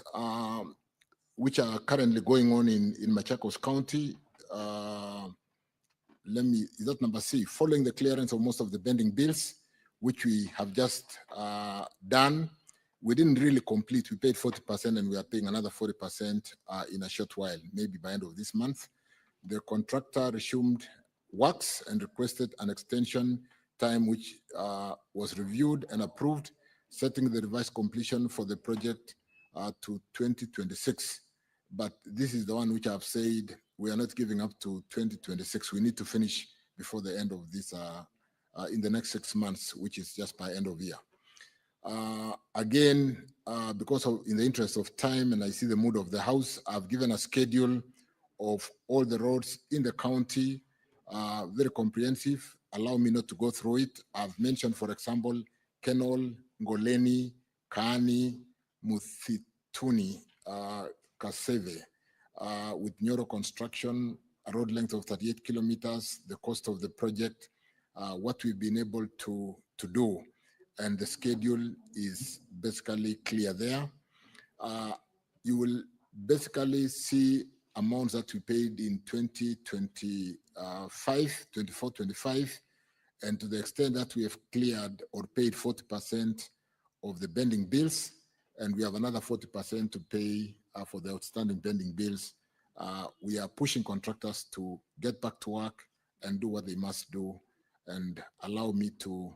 which are currently going on in Machakos County, is that number C? Following the clearance of most of the bending bills, which we have just done, we didn't really complete. We paid 40%, and we are paying another 40% in a short while, maybe by end of this month. The contractor resumed works and requested an extension time, which was reviewed and approved, setting the revised completion for the project to 2026. But this is the one which I've said we are not giving up to 2026. We need to finish before the end of this, in the next 6 months, which is just by end of year. Again, because in the interest of time, and I see the mood of the House, I've given a schedule of all the roads in the county, very comprehensive. Allow me not to go through it. I've mentioned, for example, Kenol, Ngoleni, Kaani, Muthituni, Kaseve, with Nyoro construction, a road length of 38 kilometers, the cost of the project, what we've been able to do, and the schedule is basically clear there. You will basically see amounts that we paid in 24, 25, and to the extent that we have cleared or paid 40% of the bending bills, and we have another 40% to pay for the outstanding pending bills. We are pushing contractors to get back to work and do what they must do, and allow me to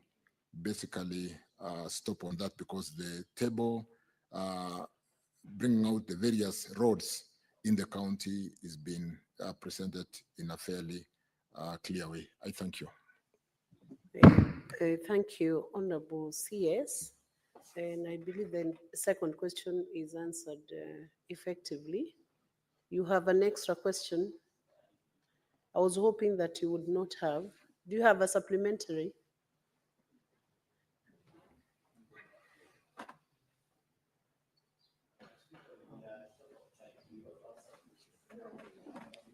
basically stop on that, because the table bringing out the various roads in the county is being presented in a fairly clear way. I thank you. Thank you, Honorable CS. And I believe the second question is answered effectively. You have an extra question. I was hoping that you would not have. Do you have a supplementary?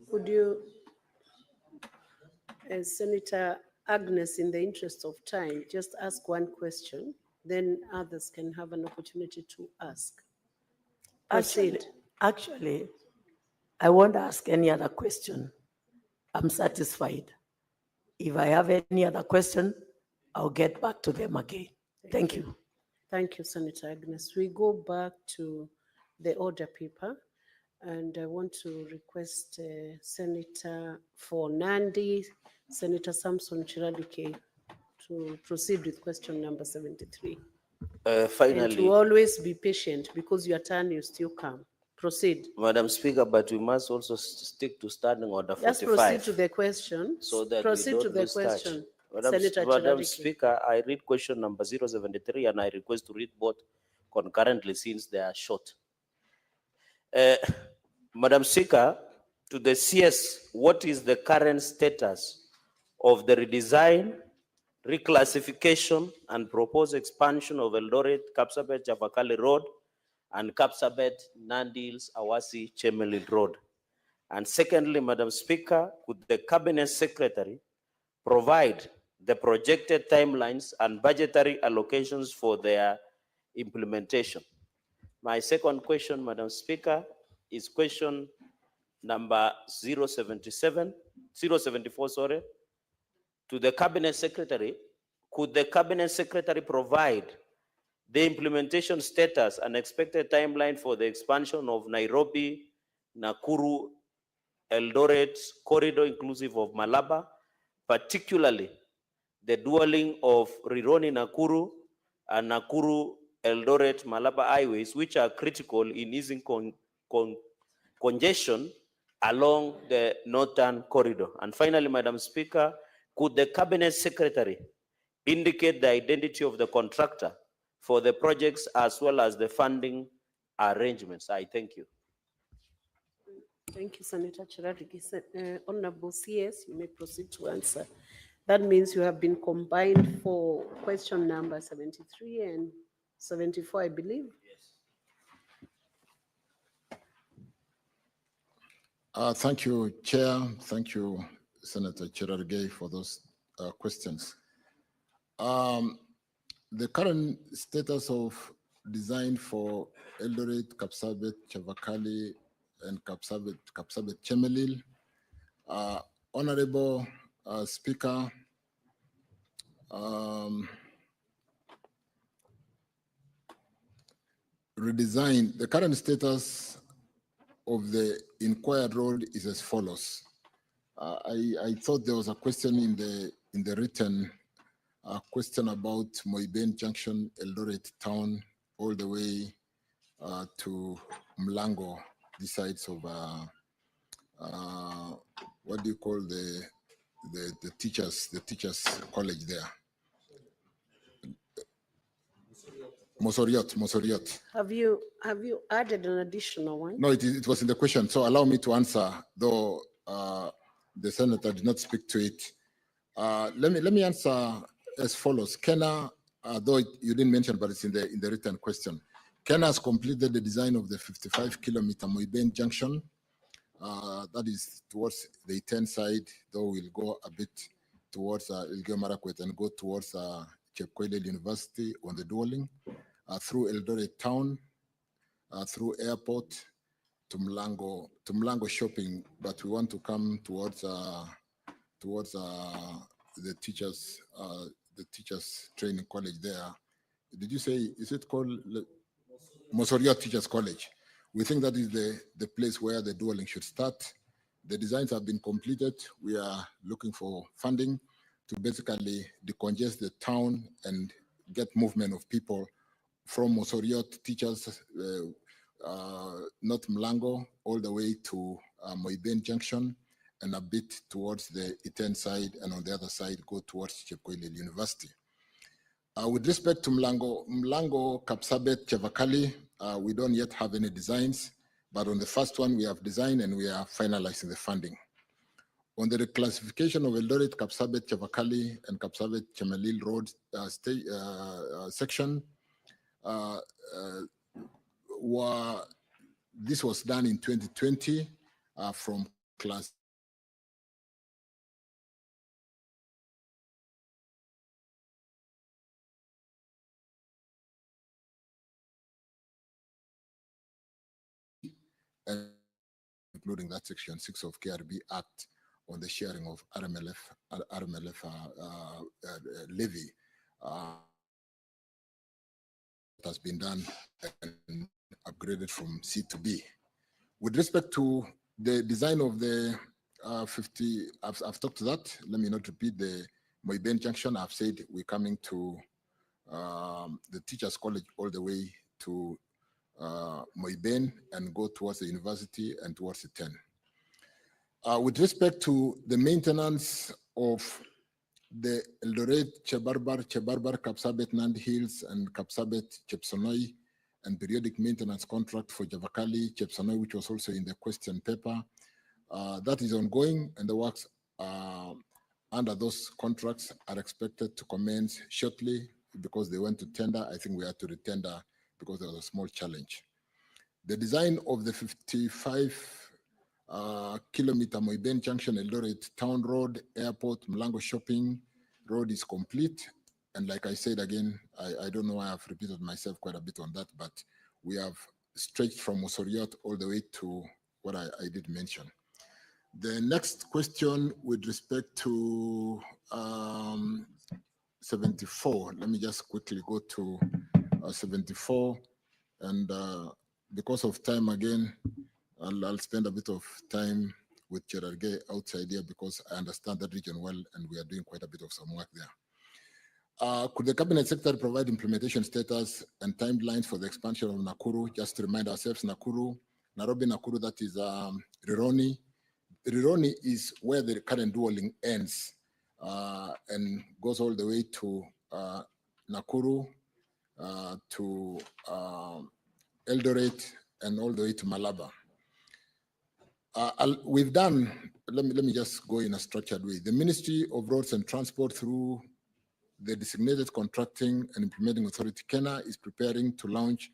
Would you, Senator Agnes, in the interest of time, just ask one question, then others can have an opportunity to ask. Proceed. Actually, I won't ask any other question. I'm satisfied. If I have any other question, I'll get back to them again. Thank you. Thank you, Senator Agnes. We go back to the order paper, and I want to request Senator for Nandi, Senator Samson Chiralike, to proceed with question number 73. And Finally, to always be patient, because your turn will still come. Proceed. Madam Speaker, but we must also stick to standing order 45. Just proceed to the question. So that proceed we to don't the lose touch. question. Madam Senator Speaker, I read question number 073 and I request to read both concurrently since they are short. Madam Speaker, to the CS, what is the current status of the redesign, reclassification, and proposed expansion of Eldoret, Kapsabet, Javakali Road, and Kapsabet, Nandils, Awasi, Chemelil Road? And secondly, Madam Speaker, could the Cabinet Secretary provide the projected timelines and budgetary allocations for their implementation? My second question, Madam Speaker, is question number 074, sorry, to the Cabinet Secretary. Could the Cabinet Secretary provide the implementation status and expected timeline for the expansion of Nairobi, Nakuru, Eldoret corridor inclusive of Malaba, particularly the dualing of Rironi Nakuru and Nakuru Eldoret Malaba highways, which are critical in easing congestion along the northern corridor? And finally, Madam Speaker, could the Cabinet Secretary indicate the identity of the contractor for the projects as well as the funding arrangements? I thank you. Thank you, Senator Chiralike. Honorable CS, you may proceed to answer. That means you have been combined for question number 73 and 74, I believe. Thank you, Chair. Thank you, Senator Chiralike, for those questions. The current status of design for Eldoret, Kapsabet, Chavakali, and Kapsabet Chemelil. Honorable Speaker, redesign, the current status of the inquired road is as follows. I thought there was a question in the written question about Moiben Junction, Eldoret Town, all the way to Mlango, the sides of what do you call the teachers college there? Mosoriot. Have you added an additional one? No, it was in the question. So allow me to answer, though the senator did not speak to it. Let me answer as follows. Kenya, though you didn't mention, but it's in the written question. Kenya has completed the design of the 55-kilometer Moiben Junction. That is towards the 10 side, though we'll go a bit towards Elgeyo Marakwet and go towards Chepkoilel University on the dualing, through Eldoret Town, through airport to Mlango shopping, but we want to come towards the teachers training college there. Did you say, is it called Mosoriot Teachers College. We think that is the place where the dualing should start. The designs have been completed. We are looking for funding to basically decongest the town and get movement of people from Mosoriot Teachers, North Mlango, all the way to Moiben Junction, and a bit towards the Iten side, and on the other side, go towards Chepkoilel University. With respect to Mlango, Kapsabet, Chavakali, we don't yet have any designs, but on the first one we have designed and we are finalizing the funding. On the reclassification of Eldoret, Kapsabet, Chavakali, and Kapsabet, Chemelil Road section, this was done in 2020 from class including that section 6 of KRB Act on the sharing of RMLF levy. It has been done and upgraded from C to B. With respect to the design of the 50, I've talked to that. Let me not repeat the Moiben Junction. I've said we're coming to the Teachers College all the way to Moiben and go towards the university and towards the 10. With respect to the maintenance of the Eldoret, Chebarbar, Kapsabet, Nandi Hills, and Kapsabet, Chepsonoi, and periodic maintenance contract for Javakali, Chepsonoi, which was also in the question paper, that is ongoing, and the works under those contracts are expected to commence shortly because they went to tender. I think we had to retender because there was a small challenge. The design of the 55 kilometer Moiben Junction, Eldoret Town Road, Airport, Mlango Shopping Road is complete. And like I said again, I don't know why I've repeated myself quite a bit on that, but we have stretched from Mosoriot all the way to what I did mention. The next question with respect to 74, let me just quickly go to 74, and because of time again, I'll spend a bit of time with Cherargei outside here because I understand that region well and we are doing quite a bit of some work there. Could the Cabinet Secretary provide implementation status and timelines for the expansion of Nakuru? Just to remind ourselves, Nairobi Nakuru, that is Rironi. Rironi is where the current dualing ends and goes all the way to Nakuru, to Eldoret, and all the way to Malaba. We've done, let me just go in a structured way. The Ministry of Roads and Transport, through the designated contracting and implementing authority, KENA, is preparing to launch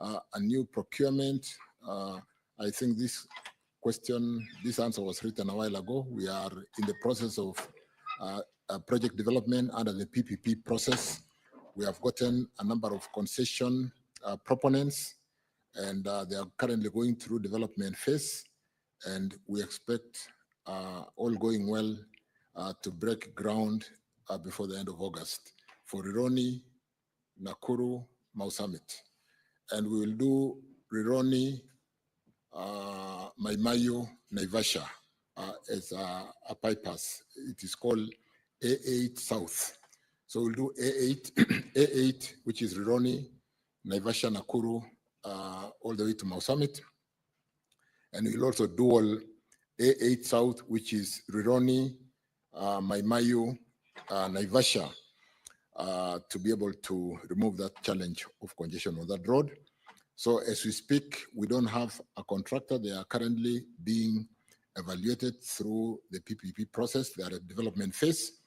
a new procurement. I think this answer was written a while ago. We are in the process of project development under the PPP process. We have gotten a number of concession proponents, and they are currently going through development phase. And we expect, all going well, to break ground before the end of August for Rironi, Nakuru, Mau Summit. And we will do Rironi, Maimayu, Naivasha as a bypass. It is called A8 South. So we'll do A8, A8, which is Rironi, Naivasha, Nakuru, all the way to Mau Summit. And we'll also dual A8 South, which is Rironi, Maimayu, Naivasha, to be able to remove that challenge of congestion on that road. So as we speak, we don't have a contractor. They are currently being evaluated through the PPP process. They are at development phase.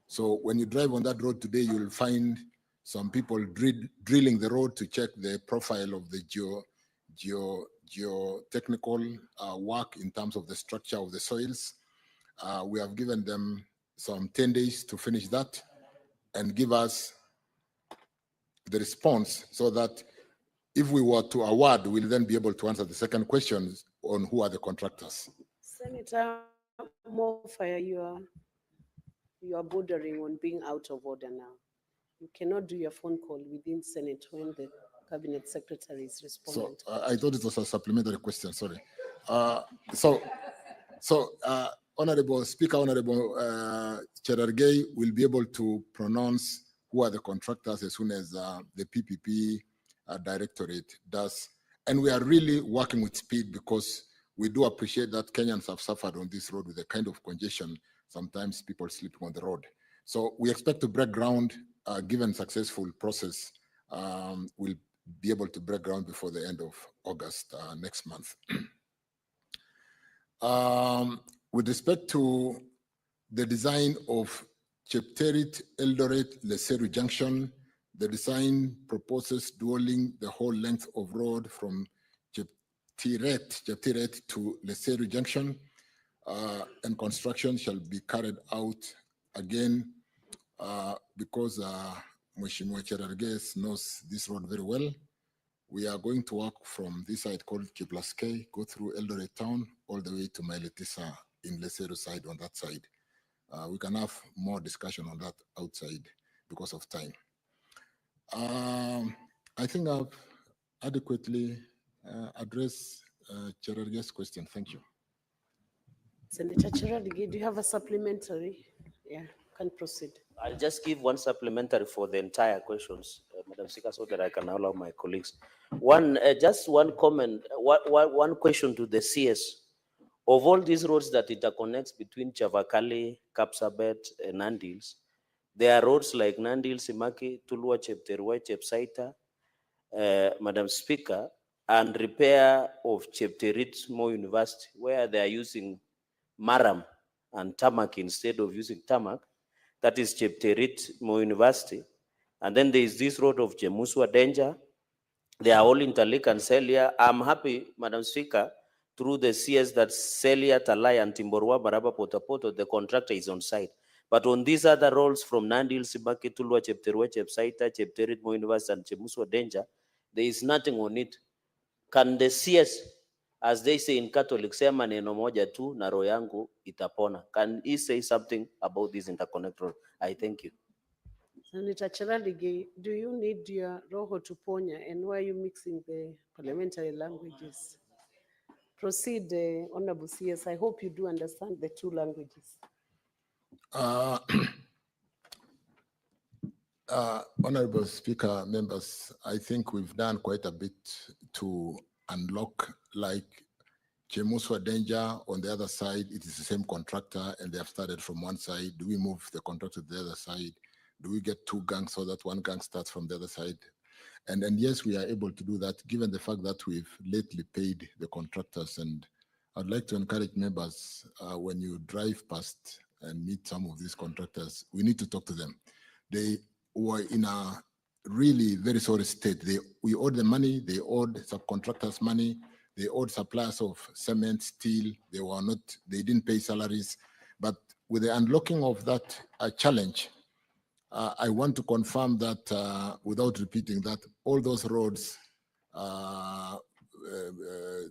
So when you drive on that road today, you will find some people drilling the road to check the profile of the geotechnical work in terms of the structure of the soils. We have given them some 10 days to finish that and give us the response, so that if we were to award, we'll then be able to answer the second question on who are the contractors. Senator Mofaya, you are bordering on being out of order now. You cannot do your phone call within Senate when the Cabinet Secretary is So responding to. I thought it was a supplementary question, sorry. So Honorable Speaker, Honorable Cherargei will be able to pronounce who are the contractors as soon as the PPP Directorate does. And we are really working with speed because we do appreciate that Kenyans have suffered on this road with the kind of congestion. Sometimes people sleeping on the road. So we expect to break ground, given successful process, we'll be able to break ground before the end of August next month. With respect to the design of Chepterit Eldoret Leseru Junction, the design proposes dualing the whole length of road from Cheptiret to Leseru Junction, and construction shall be carried out again because Mheshimiwa Cherargei knows this road very well. We are going to work from this side called Kiplaske, go through Eldoret town, all the way to Mailetisa in Leseru side on that side. We can have more discussion on that outside because of time. I think I've adequately addressed Cherargei's question. Thank you. Senator Cherargei, do you have a supplementary? Yeah, can proceed. I'll just give one supplementary for the entire questions, Madam Speaker, so that I can allow my colleagues. Just one comment, one question to the CS. Of all these roads that interconnects between Chavakali, Kapsabet, and Nandils, there are roads like Nandil, Simaki, Tulua, Chepterwe, Chepsaita, Madam Speaker, and repair of Chepterit Mo University, where they are using Maram and Tamak instead of using Tamak. That is Chepterit Mo University. And then there is this road of Jemuswa Danger. They are all interlinked and Celia. I'm happy, Madam Speaker, through the CS that Celia, Talai, and Timborwa, Maraba, Potapoto, the contractor is on site. But on these other roads from Nandil, Sibaki, Tulua, Chepterwe, Chepsaita, Chepterit Mo University, and Jemuswa Danger, there is nothing on it. Can the CS, as they say in Catholic, sema neno moja tu na roho yangu itapona? Can he say something about this interconnector? I thank you. Senator Cherargei, do you need your roho to ponya, and why are you mixing the parliamentary languages? Proceed, Honorable CS. I hope you do understand the two languages. Honorable Speaker, members, I think we've done quite a bit to unlock, like Chemuswa Danger on the other side, it is the same contractor and they have started from one side. Do we move the contractor to the other side? Do we get two gangs so that one gang starts from the other side? And yes, we are able to do that given the fact that we've lately paid the contractors. And I'd like to encourage members, when you drive past and meet some of these contractors, we need to talk to them. They were in a really very sorry state. We owed them money, they owed subcontractors money, they owed suppliers of cement, steel, they didn't pay salaries. But with the unlocking of that challenge, I want to confirm that without repeating that all those roads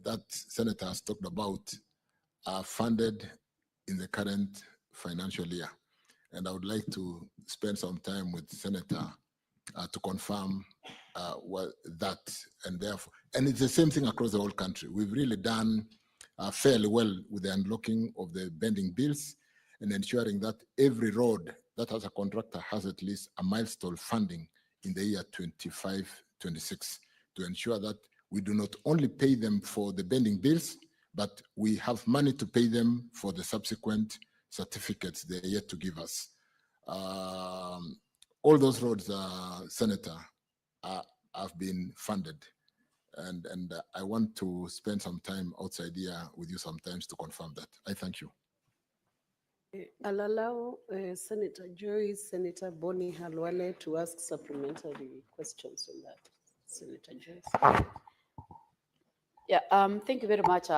that Senator has talked about are funded in the current financial year. And I would like to spend some time with Senator to confirm that, and therefore, and it's the same thing across the whole country. We've really done fairly well with the unlocking of the bending bills and ensuring that every road that has a contractor has at least a milestone funding in the year 25-26 to ensure that we do not only pay them for the bending bills, but we have money to pay them for the subsequent certificates they're yet to give us. All those roads, Senator, have been funded. And I want to spend some time outside here with you sometimes to confirm that. I thank you. I'll allow Senator Joyce, Senator Bonnie Halwale to ask supplementary questions on that. Senator Joyce. Yeah, thank you very much,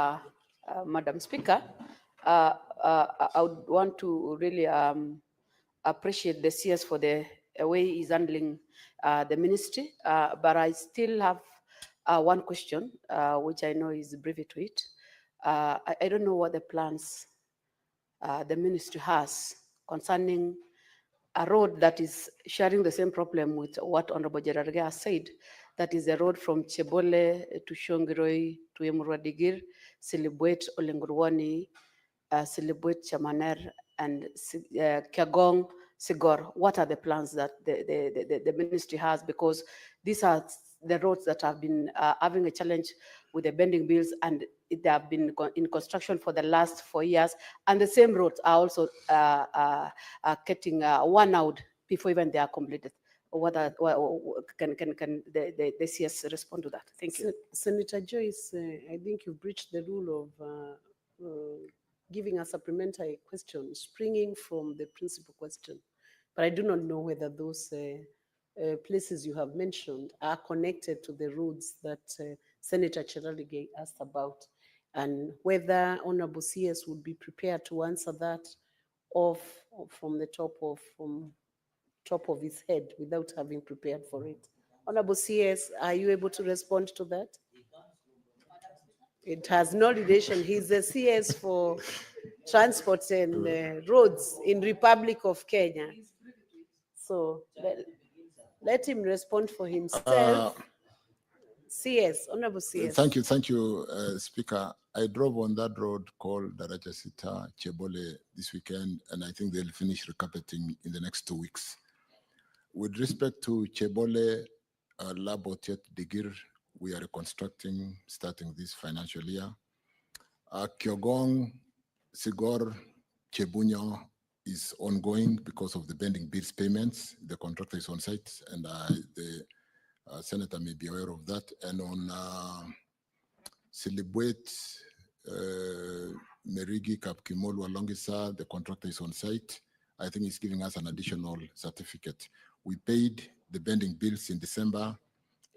Madam Speaker. I would want to really appreciate the CS for the way he's handling the ministry, but I still have one question, which I know is brief to it. I don't know what the plans the ministry has concerning a road that is sharing the same problem with what Honorable Cherargei has said, That is the road from Chebole to Shongiroi to Emuradigir, Silibwet, Olengurwani, Silibwet, Chamaner, and Kiagong, Sigor. What are the plans that the ministry has? Because these are the roads that have been having a challenge with the bending bills, and they have been in construction for the last 4 years. And the same roads are also getting worn out before even they are completed. Can the CS respond to that? Thank you. Senator Joyce, I think you breached the rule of giving a supplementary question springing from the principal question. But I do not know whether those places you have mentioned are connected to the roads that Senator Cheraligei asked about, and whether Honorable CS would be prepared to answer that from top of his head without having prepared for it. Honorable CS, are you able to respond to that? It has no relation. He's the CS for transport and roads in Republic of Kenya. So let him respond for himself. CS, Honorable CS. Thank you, Speaker. I drove on that road called Darajasita Chebole this weekend, and I think they'll finish recarpeting in the next 2 weeks. With respect to Chebole, Labotiet Digir, we are reconstructing starting this financial year. Kyogong, Sigor, Chebunyo is ongoing because of the bending bills payments. The contractor is on site, and the Senator may be aware of that. And on Silibwet, Merigi, Kapkimolu, Alongisa, the contractor is on site. I think he's giving us an additional certificate. We paid the bending bills in December,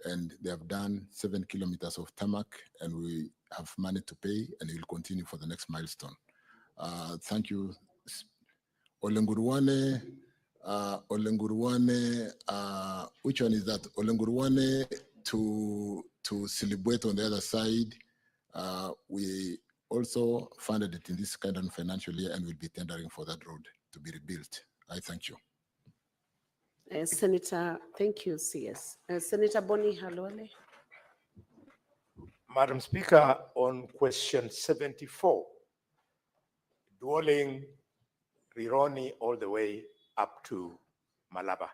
and they have done 7 kilometers of tarmac, and we have money to pay, and it will continue for the next milestone. Thank you. Olengurwane, which one is that? Olengurwane to Silibwet on the other side. We also funded it in this kind of financial year, and we'll be tendering for that road to be rebuilt. I thank you. Senator, thank you, CS. Senator Boni Halwale. Madam Speaker, on question 74, dwelling Rironi all the way up to Malaba.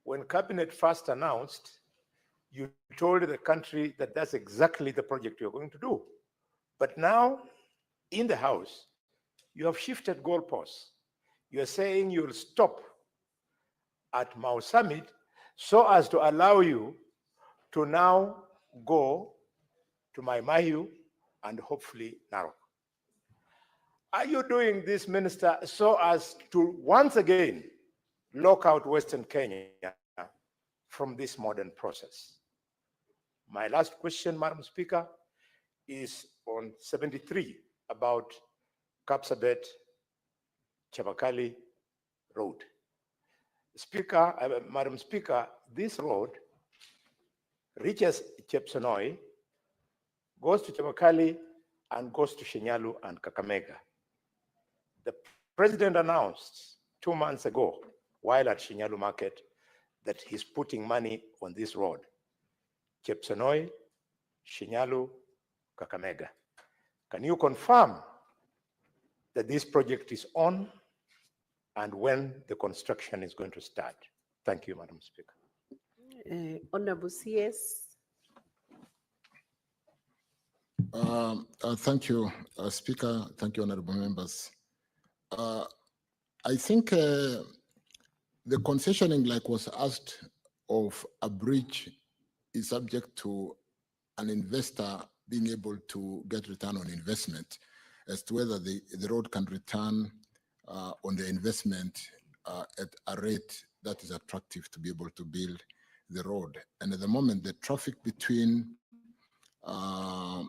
When Cabinet first announced, you told the country that that's exactly the project you're going to do. But now, in the House, you have shifted goalposts. You're saying you'll stop at Mau Summit so as to allow you to now go to Mai Mahiu and hopefully Narok. Are you doing this, Minister, so as to once again lock out Western Kenya from this modern process? My last question, Madam Speaker, is on 73 about Kapsabet Chabakali Road. Madam Speaker, this road reaches Chepsonoi, goes to Chabakali, and goes to Shinyalu and Kakamega. The President announced 2 months ago, while at Shinyalu Market, that he's putting money on this road. Chepsonoi, Shinyalu, Kakamega. Can you confirm that this project is on and when the construction is going to start? Thank you, Madam Speaker. Honorable CS. Thank you, Speaker. Thank you, honorable members. I think the concessioning, like was asked, of a bridge is subject to an investor being able to get return on investment as to whether the road can return on the investment at a rate that is attractive to be able to build the road. And at the moment, the traffic between Rironi,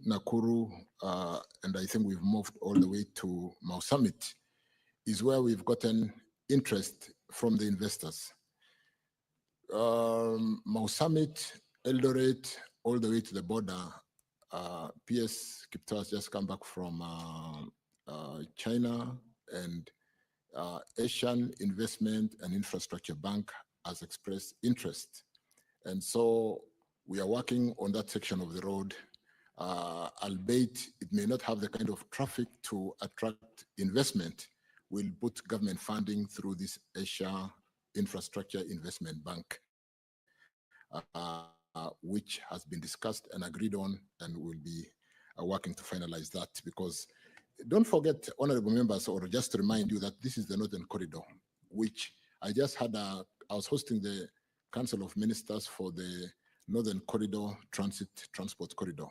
Nakuru, and I think we've moved all the way to Mau Summit, is where we've gotten interest from the investors. Mau Summit, Eldoret, all the way to the border. PS Kipto has just come back from China, and Asian Investment and Infrastructure Bank has expressed interest. And so we are working on that section of the road, albeit it may not have the kind of traffic to attract investment. We'll put government funding through this Asia Infrastructure Investment Bank, which has been discussed and agreed on, and we'll be working to finalize that. Because don't forget, honorable members, or just to remind you that this is the Northern Corridor, which I just had I was hosting the Council of Ministers for the Northern Corridor Transport Corridor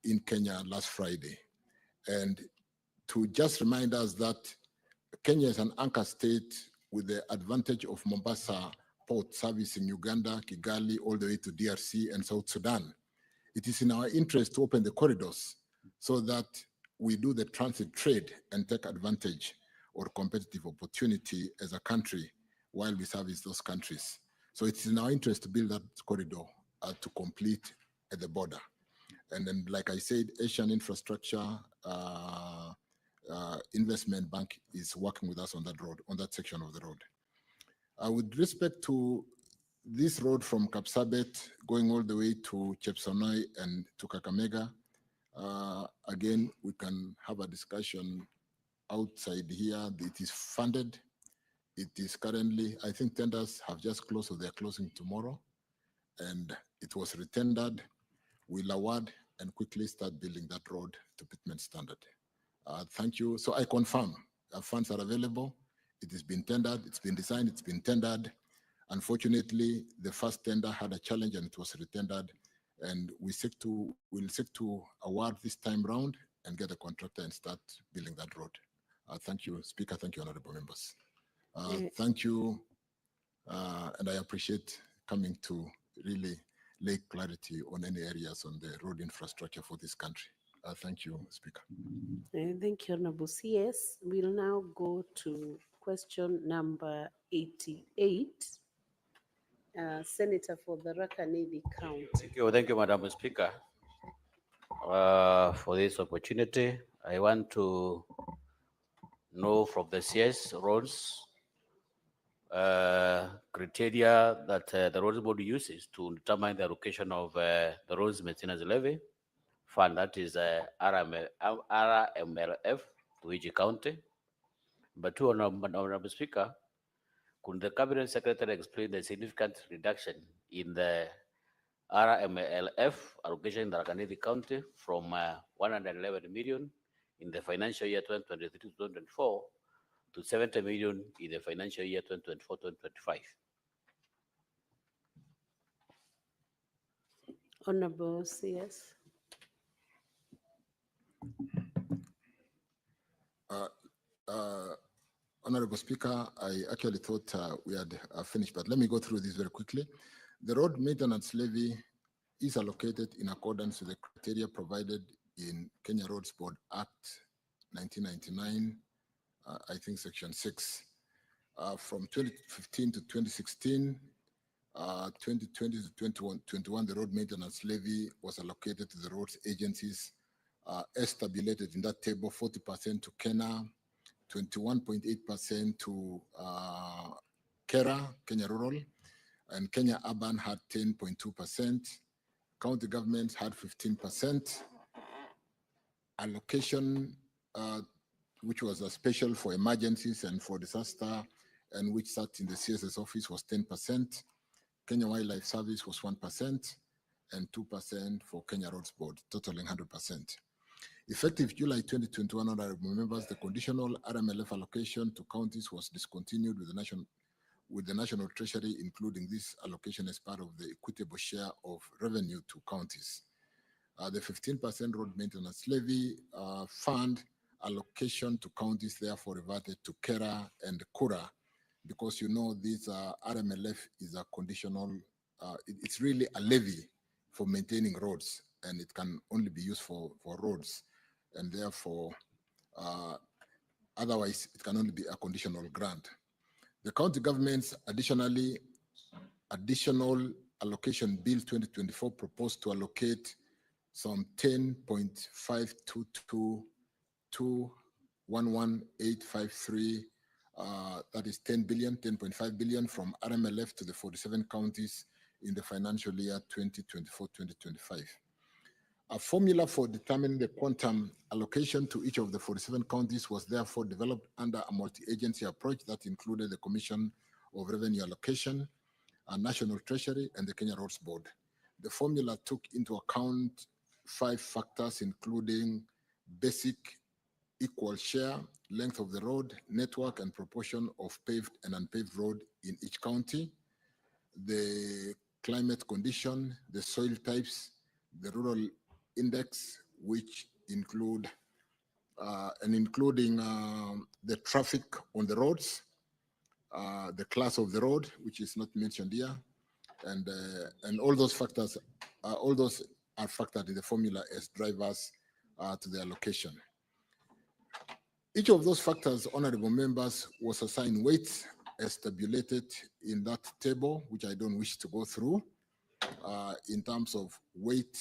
in Kenya last Friday. And to just remind us that Kenya is an anchor state with the advantage of Mombasa port service in Uganda, Kigali, all the way to DRC and South Sudan. It is in our interest to open the corridors so that we do the transit trade and take advantage or competitive opportunity as a country while we service those countries. So it's in our interest to build that corridor to complete at the border. And then, like I said, Asian Infrastructure Investment Bank is working with us on that road, on that section of the road. With respect to this road from Kapsabet going all the way to Chepsonoi and to Kakamega, again, we can have a discussion outside here. It is funded. It is currently, I think tenders have just closed, so they're closing tomorrow. And it was retendered. We'll award and quickly start building that road to pitman standard. Thank you. So I confirm funds are available. It has been tendered, it's been designed, it's been tendered. Unfortunately, the first tender had a challenge and it was retendered. And we'll seek to award this time round and get a contractor and start building that road. Thank you, Speaker. Thank you, honorable members. Thank you. And I appreciate coming to really lay clarity on any areas on the road infrastructure for this country. Thank you, Speaker. Thank you, Honorable CS. We'll now go to question number 88. Senator for the Tharaka-Nithi County. Thank you, Madam Speaker, for this opportunity. I want to know from the CS roads criteria that the roads board uses to determine the allocation of the roads maintenance levy fund, that is RMLF to each county. But two, Honorable Speaker, could the Cabinet Secretary explain the significant reduction in the RMLF allocation in the Tharaka-Nithi County from 111 million in the financial year 2023-2024 to 70 million in the financial year 2024-2025? Honorable CS. Honorable Speaker, I actually thought we had finished, but let me go through this very quickly. The road maintenance levy is allocated in accordance with the criteria provided in Kenya Roads Board Act 1999, I think Section 6. From 2015 to 2016, 2020 to 2021, the road maintenance levy was allocated to the roads agencies as tabulated in that table, 40% to Kenya, 21.8% to Kenya Rural, and Kenya Urban had 10.2%. County governments had 15%. Allocation, which was a special for emergencies and for disaster, and which sat in the CSS office, was 10%. Kenya Wildlife Service was 1%, and 2% for Kenya Roads Board, totaling 100%. Effective July 2021, honorable members, the conditional RMLF allocation to counties was discontinued with the National Treasury, including this allocation as part of the equitable share of revenue to counties. The 15% road maintenance levy fund allocation to counties therefore reverted to Kera and Kura, because you know this RMLF is a conditional, it's really a levy for maintaining roads, and it can only be used for roads, and therefore otherwise it can only be a conditional grant. The county governments additional allocation bill 2024 proposed to allocate some 10.522 to 11853 that is 10 billion, 10.5 billion from RMLF to the 47 counties in the financial year 2024-2025. A formula for determining the quantum allocation to each of the 47 counties was therefore developed under a multi-agency approach that included the Commission of Revenue Allocation, a National Treasury, and the Kenya Roads Board. The formula took into account 5 factors, including basic equal share, length of the road, network, and proportion of paved and unpaved road in each county, the climate condition, the soil types, the rural index, which include including the traffic on the roads, the class of the road, which is not mentioned here, and all those factors, all those are factored in the formula as drivers to the allocation. Each of those factors, honorable members, was assigned weights as tabulated in that table, which I don't wish to go through, in terms of weight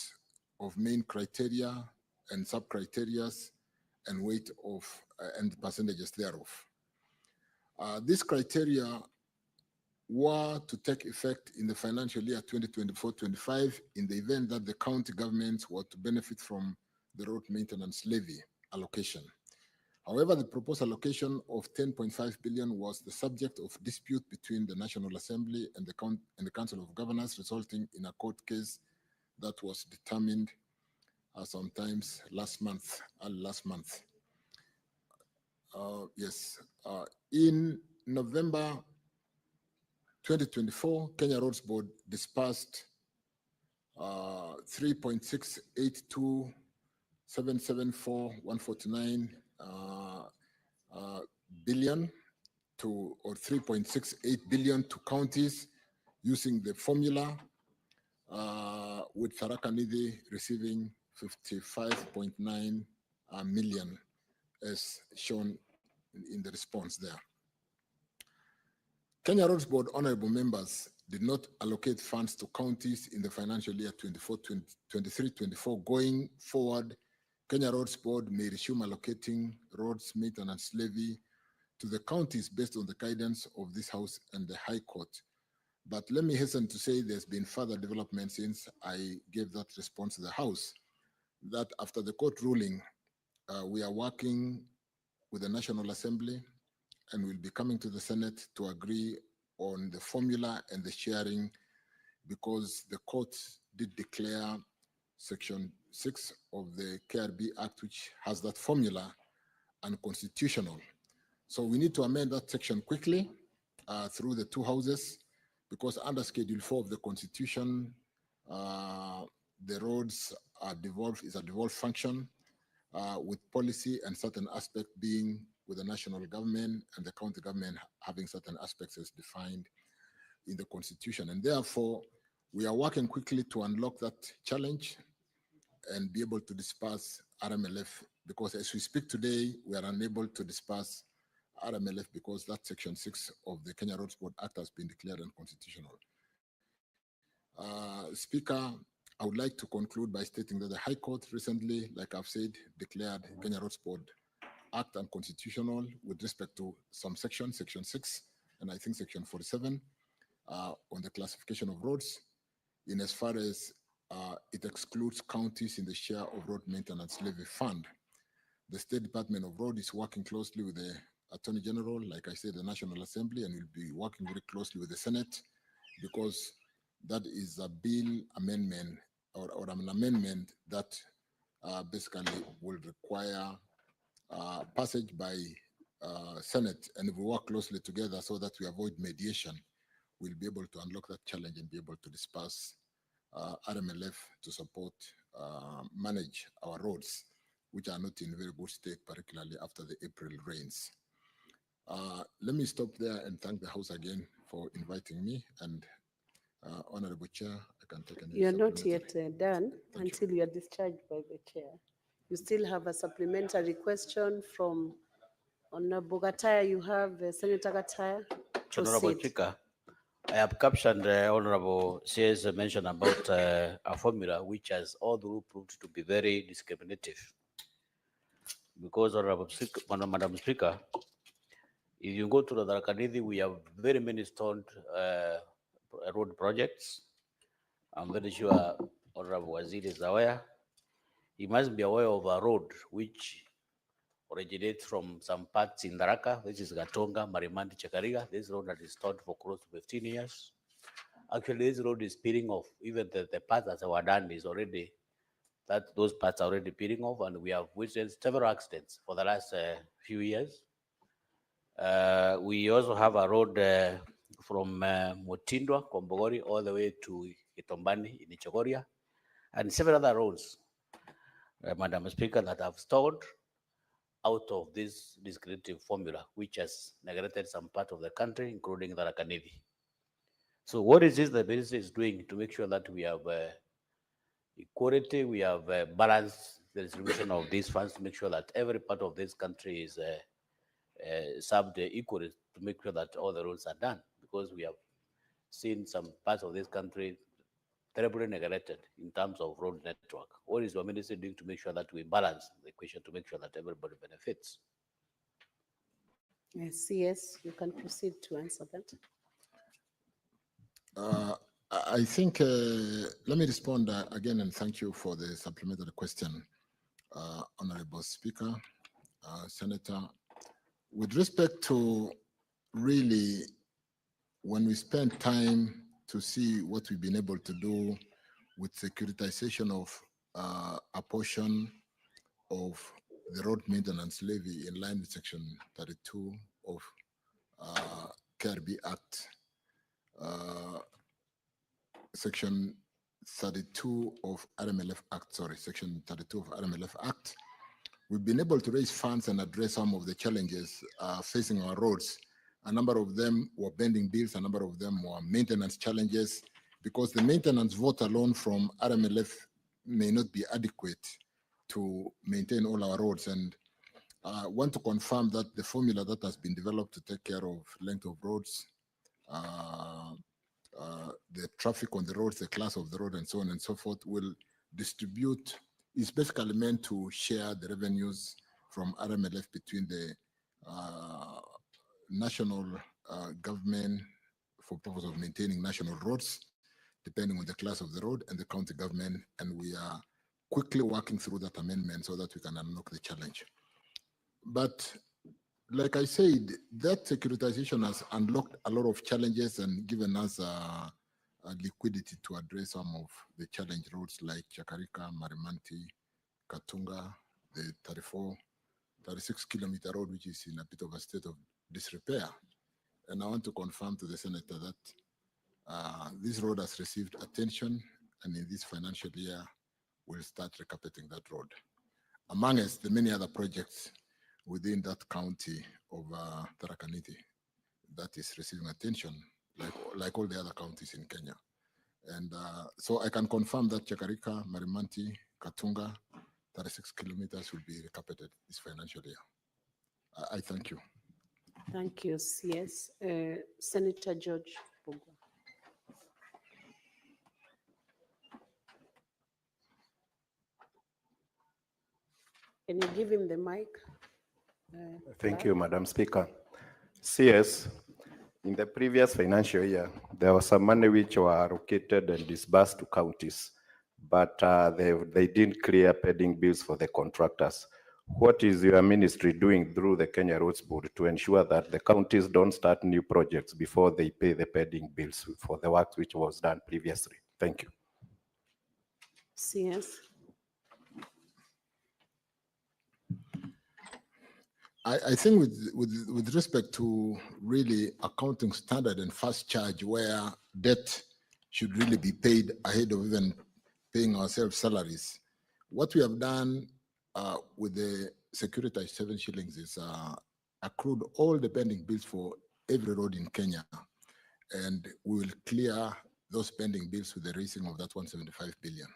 of main criteria and sub-criteria and weight of and percentages thereof. These criteria were to take effect in the financial year 2024-25 in the event that the county governments were to benefit from the road maintenance levy allocation. However, the proposed allocation of 10.5 billion was the subject of dispute between the National Assembly and the Council of Governors, resulting in a court case that was determined sometimes last month. In November 2024, Kenya Roads Board dispersed 3.682,774,149 billion to, or 3.68 billion to counties using the formula, with Tharaka Nithi receiving 55.9 million as shown in the response there. Kenya Roads Board honorable members did not allocate funds to counties in the financial year 23-24. Going forward, Kenya Roads Board may resume allocating roads maintenance levy to the counties based on the guidance of this House and the High Court. But let me hasten to say there's been further development since I gave that response to the House, that after the court ruling, we are working with the National Assembly and will be coming to the Senate to agree on the formula and the sharing, because the court did declare Section 6 of the KRB Act, which has that formula, unconstitutional. So we need to amend that section quickly through the 2 houses, because under Schedule 4 of the Constitution, the roads are devolved, is a devolved function, with policy and certain aspect being with the national government and the county government having certain aspects as defined in the Constitution. And therefore, we are working quickly to unlock that challenge and be able to disperse RMLF, because as we speak today, we are unable to disperse RMLF because that Section 6 of the Kenya Roads Board Act has been declared unconstitutional. Speaker, I would like to conclude by stating that the High Court recently, like I've said, declared Kenya Roads Board Act unconstitutional with respect to some sections, Section 6, and I think Section 47, on the classification of roads, in as far as it excludes counties in the share of road maintenance levy fund. The State Department of Road is working closely with the Attorney General, like I said, the National Assembly, and will be working very closely with the Senate, because that is a bill amendment or an amendment that basically will require passage by Senate, and if we work closely together so that we avoid mediation, we'll be able to unlock that challenge and be able to disperse RMLF to support manage our roads, which are not in very good state, particularly after the April rains. Let me stop there and thank the House again for inviting me. And Honorable Chair, I can take any. You're not yet done Thank until you are discharged by the chair. You still have a supplementary question from Honorable Gataya. You have Senator Gataya. Honorable Proceed. Speaker, I have captioned Honorable Sayers mention about a formula which has all the rule proved to be very discriminative. Because Honorable Speaker, Madam Speaker, If you go to the Tharaka-Nithi, we have very many stoned road projects. I'm very sure Honorable Waziri is aware. He must be aware of a road which originates from some parts in Tharaka, which is Gatonga, Marimanti, Chakariga. This road that is stalled for close to 15 years. Actually, this road is peeling off. Even the parts that were done is already, those parts are already peeling off, and we have witnessed several accidents for the last few years. We also have a road from Mutindwa, Kombogori, all the way to Itombani in Ichogoria, and several other roads, Madam Speaker, that have stalled out of this discretive formula, which has neglected some part of the country, including the Tharaka-Nithi. So what is this the ministry is doing to make sure that we have equality, we have balanced the distribution of these funds to make sure that every part of this country is served equally, to make sure that all the roads are done, because we have seen some parts of this country terribly neglected in terms of road network. What is your ministry doing to make sure that we balance the equation, to make sure that everybody benefits? Yes, you can proceed to answer that. I think, let me respond again, and thank you for the supplementary question, Honorable Speaker, Senator. With respect to really, when we spend time to see what we've been able to do with securitization of a portion of the road maintenance levy in line with Section 32 of KRB Act, Section 32 of RMLF Act, Section 32 of RMLF Act, we've been able to raise funds and address some of the challenges facing our roads. A number of them were bending bills, a number of them were maintenance challenges, because the maintenance vote alone from RMLF may not be adequate to maintain all our roads. And I want to confirm that the formula that has been developed to take care of length of roads, the traffic on the roads, the class of the road, and so on and so forth, will distribute, is basically meant to share the revenues from RMLF between the national government for purpose of maintaining national roads, depending on the class of the road, and the county government. And we are quickly working through that amendment so that we can unlock the challenge. But like I said, that securitization has unlocked a lot of challenges and given us a liquidity to address some of the challenge roads like Chakarika, Marimanti, Katunga, the 36-kilometer road, which is in a bit of a state of disrepair. And I want to confirm to the Senator that this road has received attention, and in this financial year, we'll start recarpeting that road. Among us, the many other projects within that county of Tharaka-Nithi that is receiving attention, like all the other counties in Kenya. And so I can confirm that Chakarika, Marimanti, Katunga, 36 kilometers will be recarpeted this financial year. I thank you. Thank you, CS. Senator George Bugwa. Can you give him the mic? Thank you, Madam Speaker. CS, in the previous financial year, there was some money which were allocated and disbursed to counties, but they didn't clear pending bills for the contractors. What is your ministry doing through the Kenya Roads Board to ensure that the counties don't start new projects before they pay the pending bills for the work which was done previously? Thank you. CS. I think with respect to really accounting standard and fast charge, where debt should really be paid ahead of even paying ourselves salaries, what we have done with the securitized 7 shillings is accrued all the pending bills for every road in Kenya, and we will clear those pending bills with the raising of that 175 billion.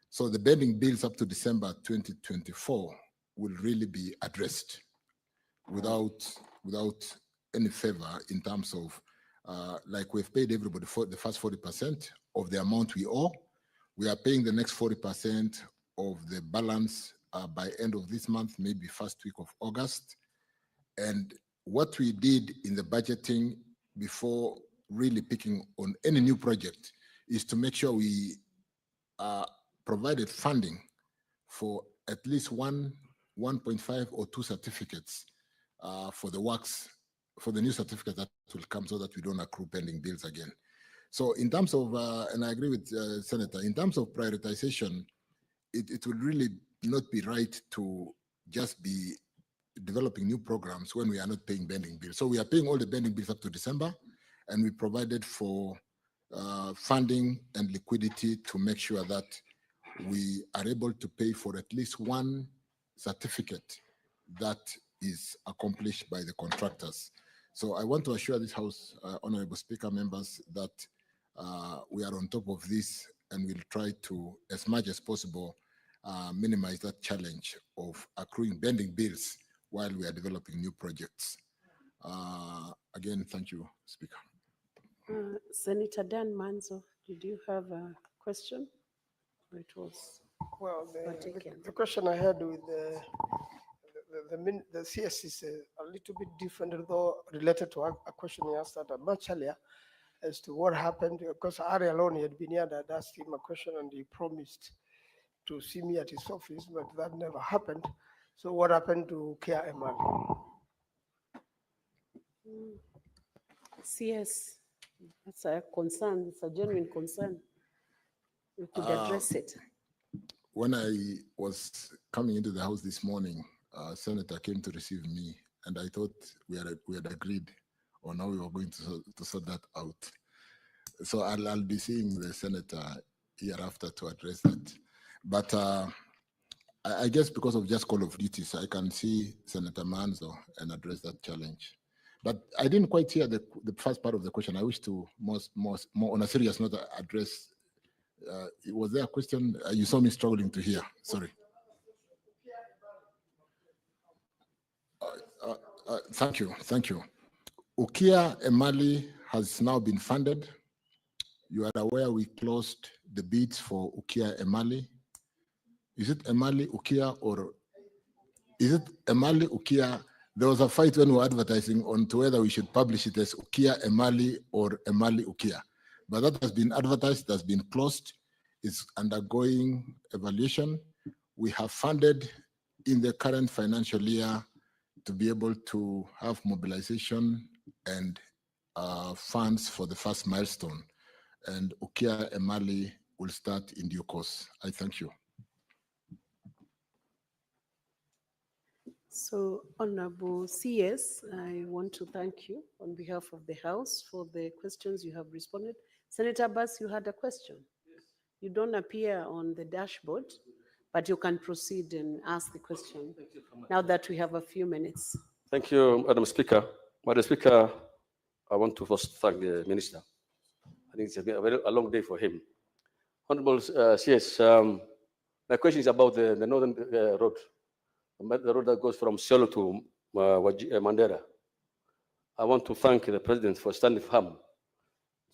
So the pending bills up to December 2024 will really be addressed without any favor in terms of, like we've paid everybody for the first 40% of the amount we owe. We are paying the next 40% of the balance by end of this month, maybe first week of August. And what we did in the budgeting before really picking on any new project is to make sure we provided funding for at least 1.5 or 2 certificates for the works, for the new certificate that will come, so that we don't accrue pending bills again. So in terms of, and I agree with Senator, in terms of prioritization, it would really not be right to just be developing new programs when we are not paying pending bills. So we are paying all the pending bills up to December, and we provided for funding and liquidity to make sure that we are able to pay for at least 1 certificate that is accomplished by the contractors. So I want to assure this House, Honorable Speaker, members, that we are on top of this, and we'll try to, as much as possible, minimize that challenge of accruing pending bills while we are developing new projects. Again, thank you, Speaker. Senator Dan Manzo, did you have a question? It was Well, overtaken. the question I had with the CS is a little bit different, although related to a question he asked that much earlier as to what happened. Because Ari alone had been here, that asked him a question, and he promised to see me at his office, but that never happened. So what happened to Kia Emali? CS, that's a concern, it's a genuine concern. We could address it. When I was coming into the House this morning, Senator came to receive me, and I thought we had agreed on how we were going to sort that out. So I'll be seeing the Senator hereafter to address that. But I guess because of just call of duties, I can see Senator Manzo and address that challenge. But I didn't quite hear the first part of the question. I wish to more on a serious note address. Was there a question? You saw me struggling to hear. Sorry. Thank you. Thank you. Ukia Emali has now been funded. You are aware we closed the bids for Ukia Emali. Is it Emali Ukia, or is it Emali Ukia? There was a fight when we were advertising on to whether we should publish it as Ukia Emali or Emali Ukia. But that has been advertised, has been closed. It's undergoing evaluation. We have funded in the current financial year to be able to have mobilization and funds for the first milestone. And Ukia Emali will start in due course. I thank you. So, Honorable CS, I want to thank you on behalf of the House for the questions you have responded. Senator Bass, you had a question. You don't appear on the dashboard, but you can proceed and ask the question now that we have a few minutes. Thank you, Madam Speaker. Madam Speaker, I want to first thank the Minister. I think it's been a long day for him. Honorable CS, my question is about the northern road, the road that goes from Siolo to Mandera. I want to thank the President for standing firm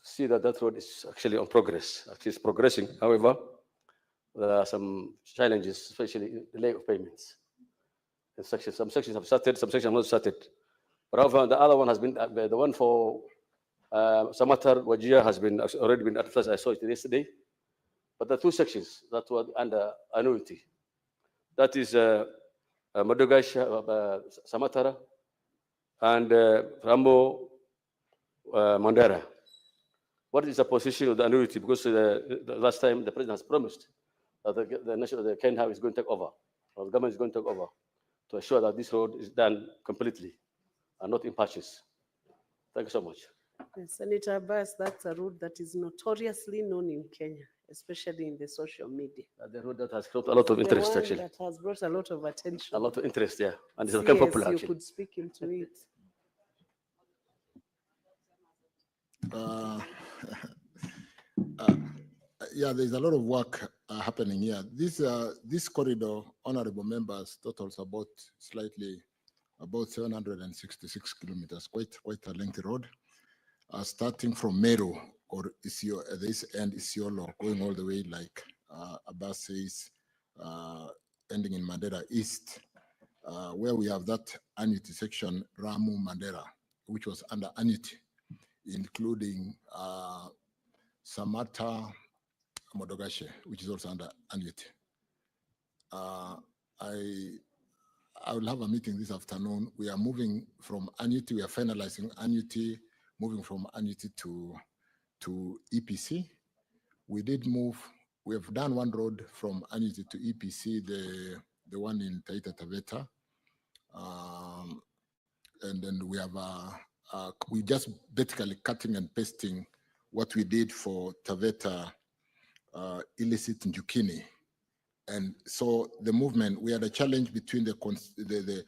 to see that that road is actually on progress. Actually, it's progressing. However, there are some challenges, especially delay of payments. Some sections have started, some sections have not started. But however, the other one has been, the one for Samatar Wajir has been already been advertised. I saw it yesterday. But the 2 sections that were under annuity, that is Madogash Samatara and Rambo Mandera. What is the position of the annuity? Because the last time the President has promised that the Kenya is going to take over, or the government is going to take over, to assure that this road is done completely and not in patches. Thank you so much. Senator Abbas, that's a road that is notoriously known in Kenya, especially in the social media. The road that has brought a lot of interest, actually. That has brought a lot of attention. A lot of interest, yeah. And it's Yes, become popular, you actually. could speak into it. Yeah, there's a lot of work happening here. This corridor, honorable members, totals about 766 kilometers, quite a lengthy road, starting from Meru or Isiolo, this end Isiolo, going all the way like Abbas says, ending in Mandera East. where we have that annuity section, Ramu Mandera, which was under annuity, including Samata Modogashe, which is also under annuity. I will have a meeting this afternoon. We are moving from annuity, we are finalizing annuity, moving from annuity to EPC. We did move, we have done one road from annuity to EPC, the one in Taita Taveta. And then we have, we just basically cutting and pasting what we did for Taveta illicit Njukini. And so the movement, we had a challenge between the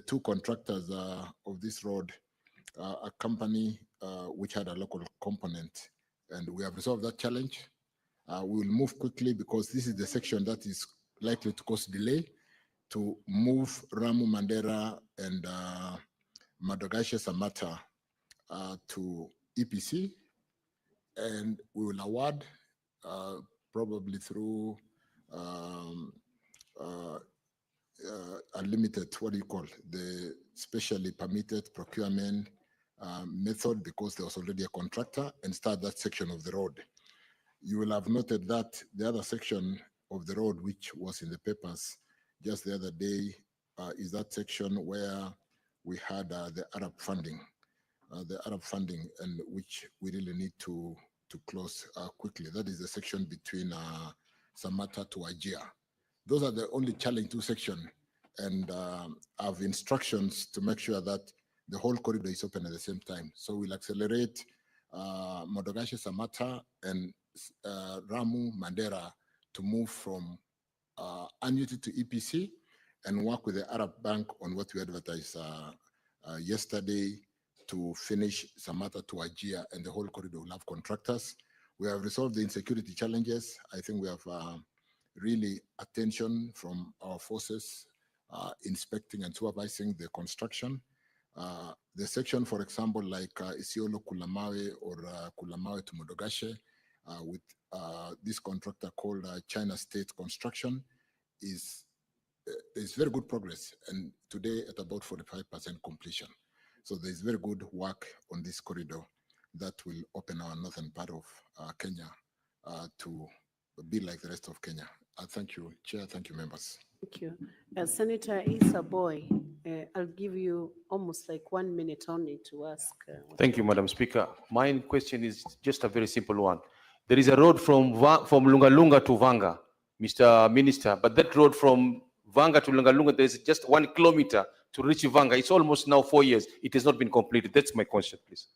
two contractors of this road, a company which had a local component, and we have resolved that challenge. We will move quickly because this is the section that is likely to cause delay to move Ramu Mandera and Modogashe Samata to EPC, and we will award probably through unlimited, what do you call, the specially permitted procurement method, because there was already a contractor, and start that section of the road. You will have noted that the other section of the road, which was in the papers just the other day, is that section where we had the Arab funding, and which we really need to close quickly. That is the section between Samata to Ajia. Those are the only challenge two sections, and I have instructions to make sure that the whole corridor is open at the same time. So we'll accelerate Modogashe Samata and Ramu Mandera to move from annuity to EPC and work with the Arab Bank on what we advertised yesterday to finish Samata to Ajia, and the whole corridor will have contractors. We have resolved the insecurity challenges. I think we have really attention from our forces inspecting and supervising the construction. The section, for example, like Isiolo Kulamawe or Kulamawe to Modogashe, with this contractor called China State Construction, is very good progress, and today at about 45% completion. So there's very good work on this corridor that will open our northern part of Kenya to be like the rest of Kenya. Thank you, Chair. Thank you, members. Thank you. Senator Issa Boy, I'll give you almost like 1 minute only to ask. Thank you, Madam Speaker. My question is just a very simple one. There is a road from Lunga Lunga to Vanga, Mr. Minister, but that road from Vanga to Lunga Lunga, there's just 1 kilometer to reach Vanga. It's almost now 4 years. It has not been completed. That's my question, please.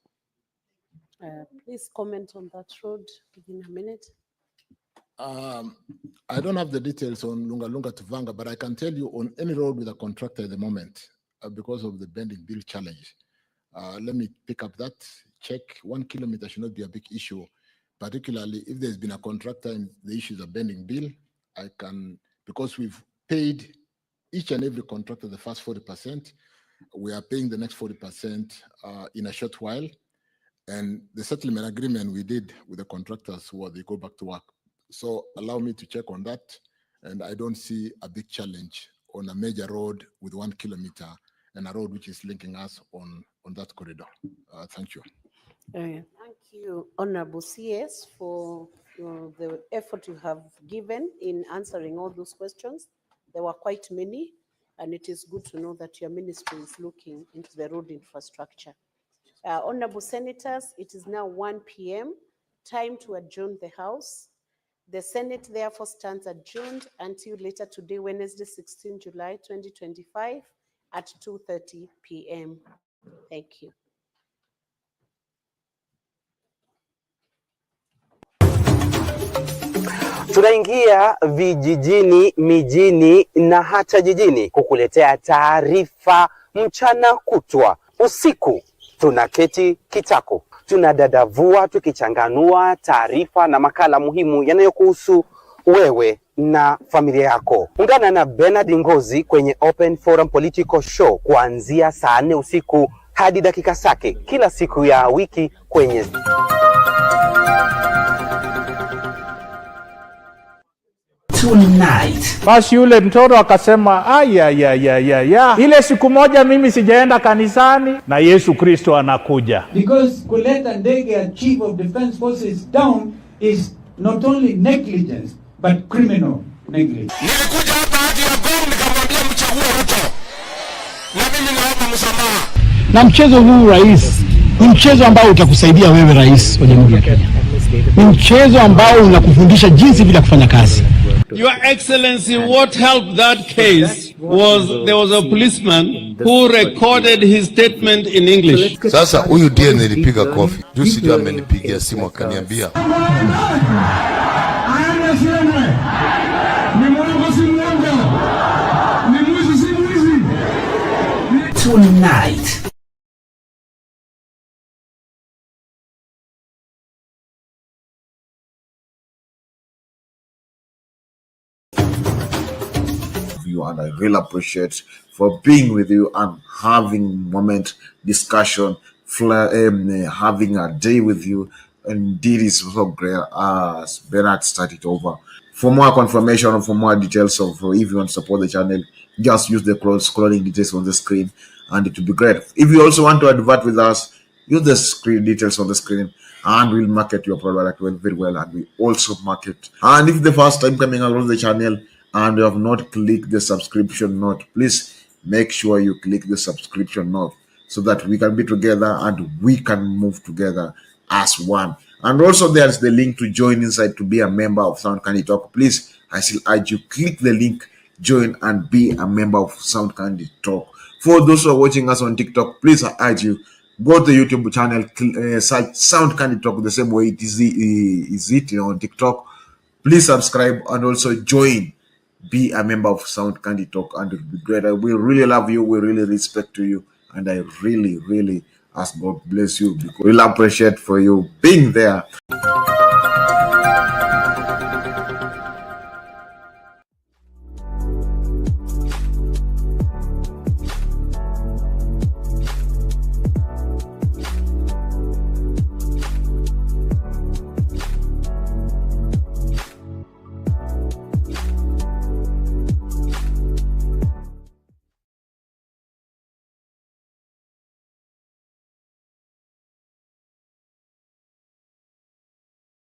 Please comment on that road within a minute. I don't have the details on Lunga Lunga to Vanga, but I can tell you on any road with a contractor at the moment, because of the bending bill challenge. Let me pick up that check. 1 kilometer should not be a big issue, particularly if there's been a contractor and the issues of bending bill. I can, because we've paid each and every contractor the first 40%, we are paying the next 40% in a short while. And the settlement agreement we did with the contractors was they go back to work. So allow me to check on that. And I don't see a big challenge on a major road with 1 kilometer and a road which is linking us on that corridor. Thank you. Thank you, Honorable CS, for the effort you have given in answering all those questions. There were quite many, and it is good to know that your ministry is looking into the road infrastructure. Honorable Senators, it is now 1 p.m. Time to adjourn the House. The Senate therefore stands adjourned until later today, Wednesday, 16 July 2025 at 2:30 p.m. Thank you. Tunaingia vijijini, mijini na hata jijini kukuletea taarifa mchana kutwa. Usiku tunaketi kitako, tunadadavua tukichanganua taarifa na makala muhimu yanayokuhusu wewe na familia yako. Ungana na Bernard Ngozi kwenye Open Forum Political Show kuanzia saa 4 usiku hadi dakika zake kila siku ya wiki kwenye tonight. Basi yule mtoto akasema ya ile siku moja mimi sijaenda kanisani na Yesu Kristo anakuja. Because kuleta ndege ya Chief of Defense Forces down is not only negligence but criminal negligence. Nilikuja hapa hadi ya Gong nikamwambia mchague Ruto. Na mimi naomba msamaha. Na mchezo huu rais ni mchezo ambao utakusaidia wewe rais wa Jamhuri ya Kenya. Ni mchezo ambao unakufundisha jinsi vile kufanya kazi. Your Excellency, what helped that case was there was a policeman who recorded his statement in English. Sasa huyu ndiye nilipiga kofi. Juzi ndio amenipigia simu akaniambia tonight. You, and I really appreciate for being with you and having moment discussion, having a day with you. Indeed, it's so great as Bernard started over. For more confirmation or for more details of if you want to support the channel, just use the scrolling details on the screen and it will be great. If you also want to advert with us, use the screen details on the screen and we'll market your product very well, and we also market. And if the first time coming across the channel and you have not clicked the subscription note, please make sure you click the subscription note so that we can be together and we can move together as one. And also there's the link to join inside to be a member of Sound Candy Talk. Please, I still urge you, click the link, join and be a member of Sound Candy Talk. For those who are watching us on TikTok, please, I urge you, go to the YouTube channel, search Sound Candy Talk the same way it is on TikTok. Please subscribe and also join. Be a member of Sound Candy Talk and it will be great. We really love you. We really respect you. And I really, really ask God bless you because we really appreciate for you being there.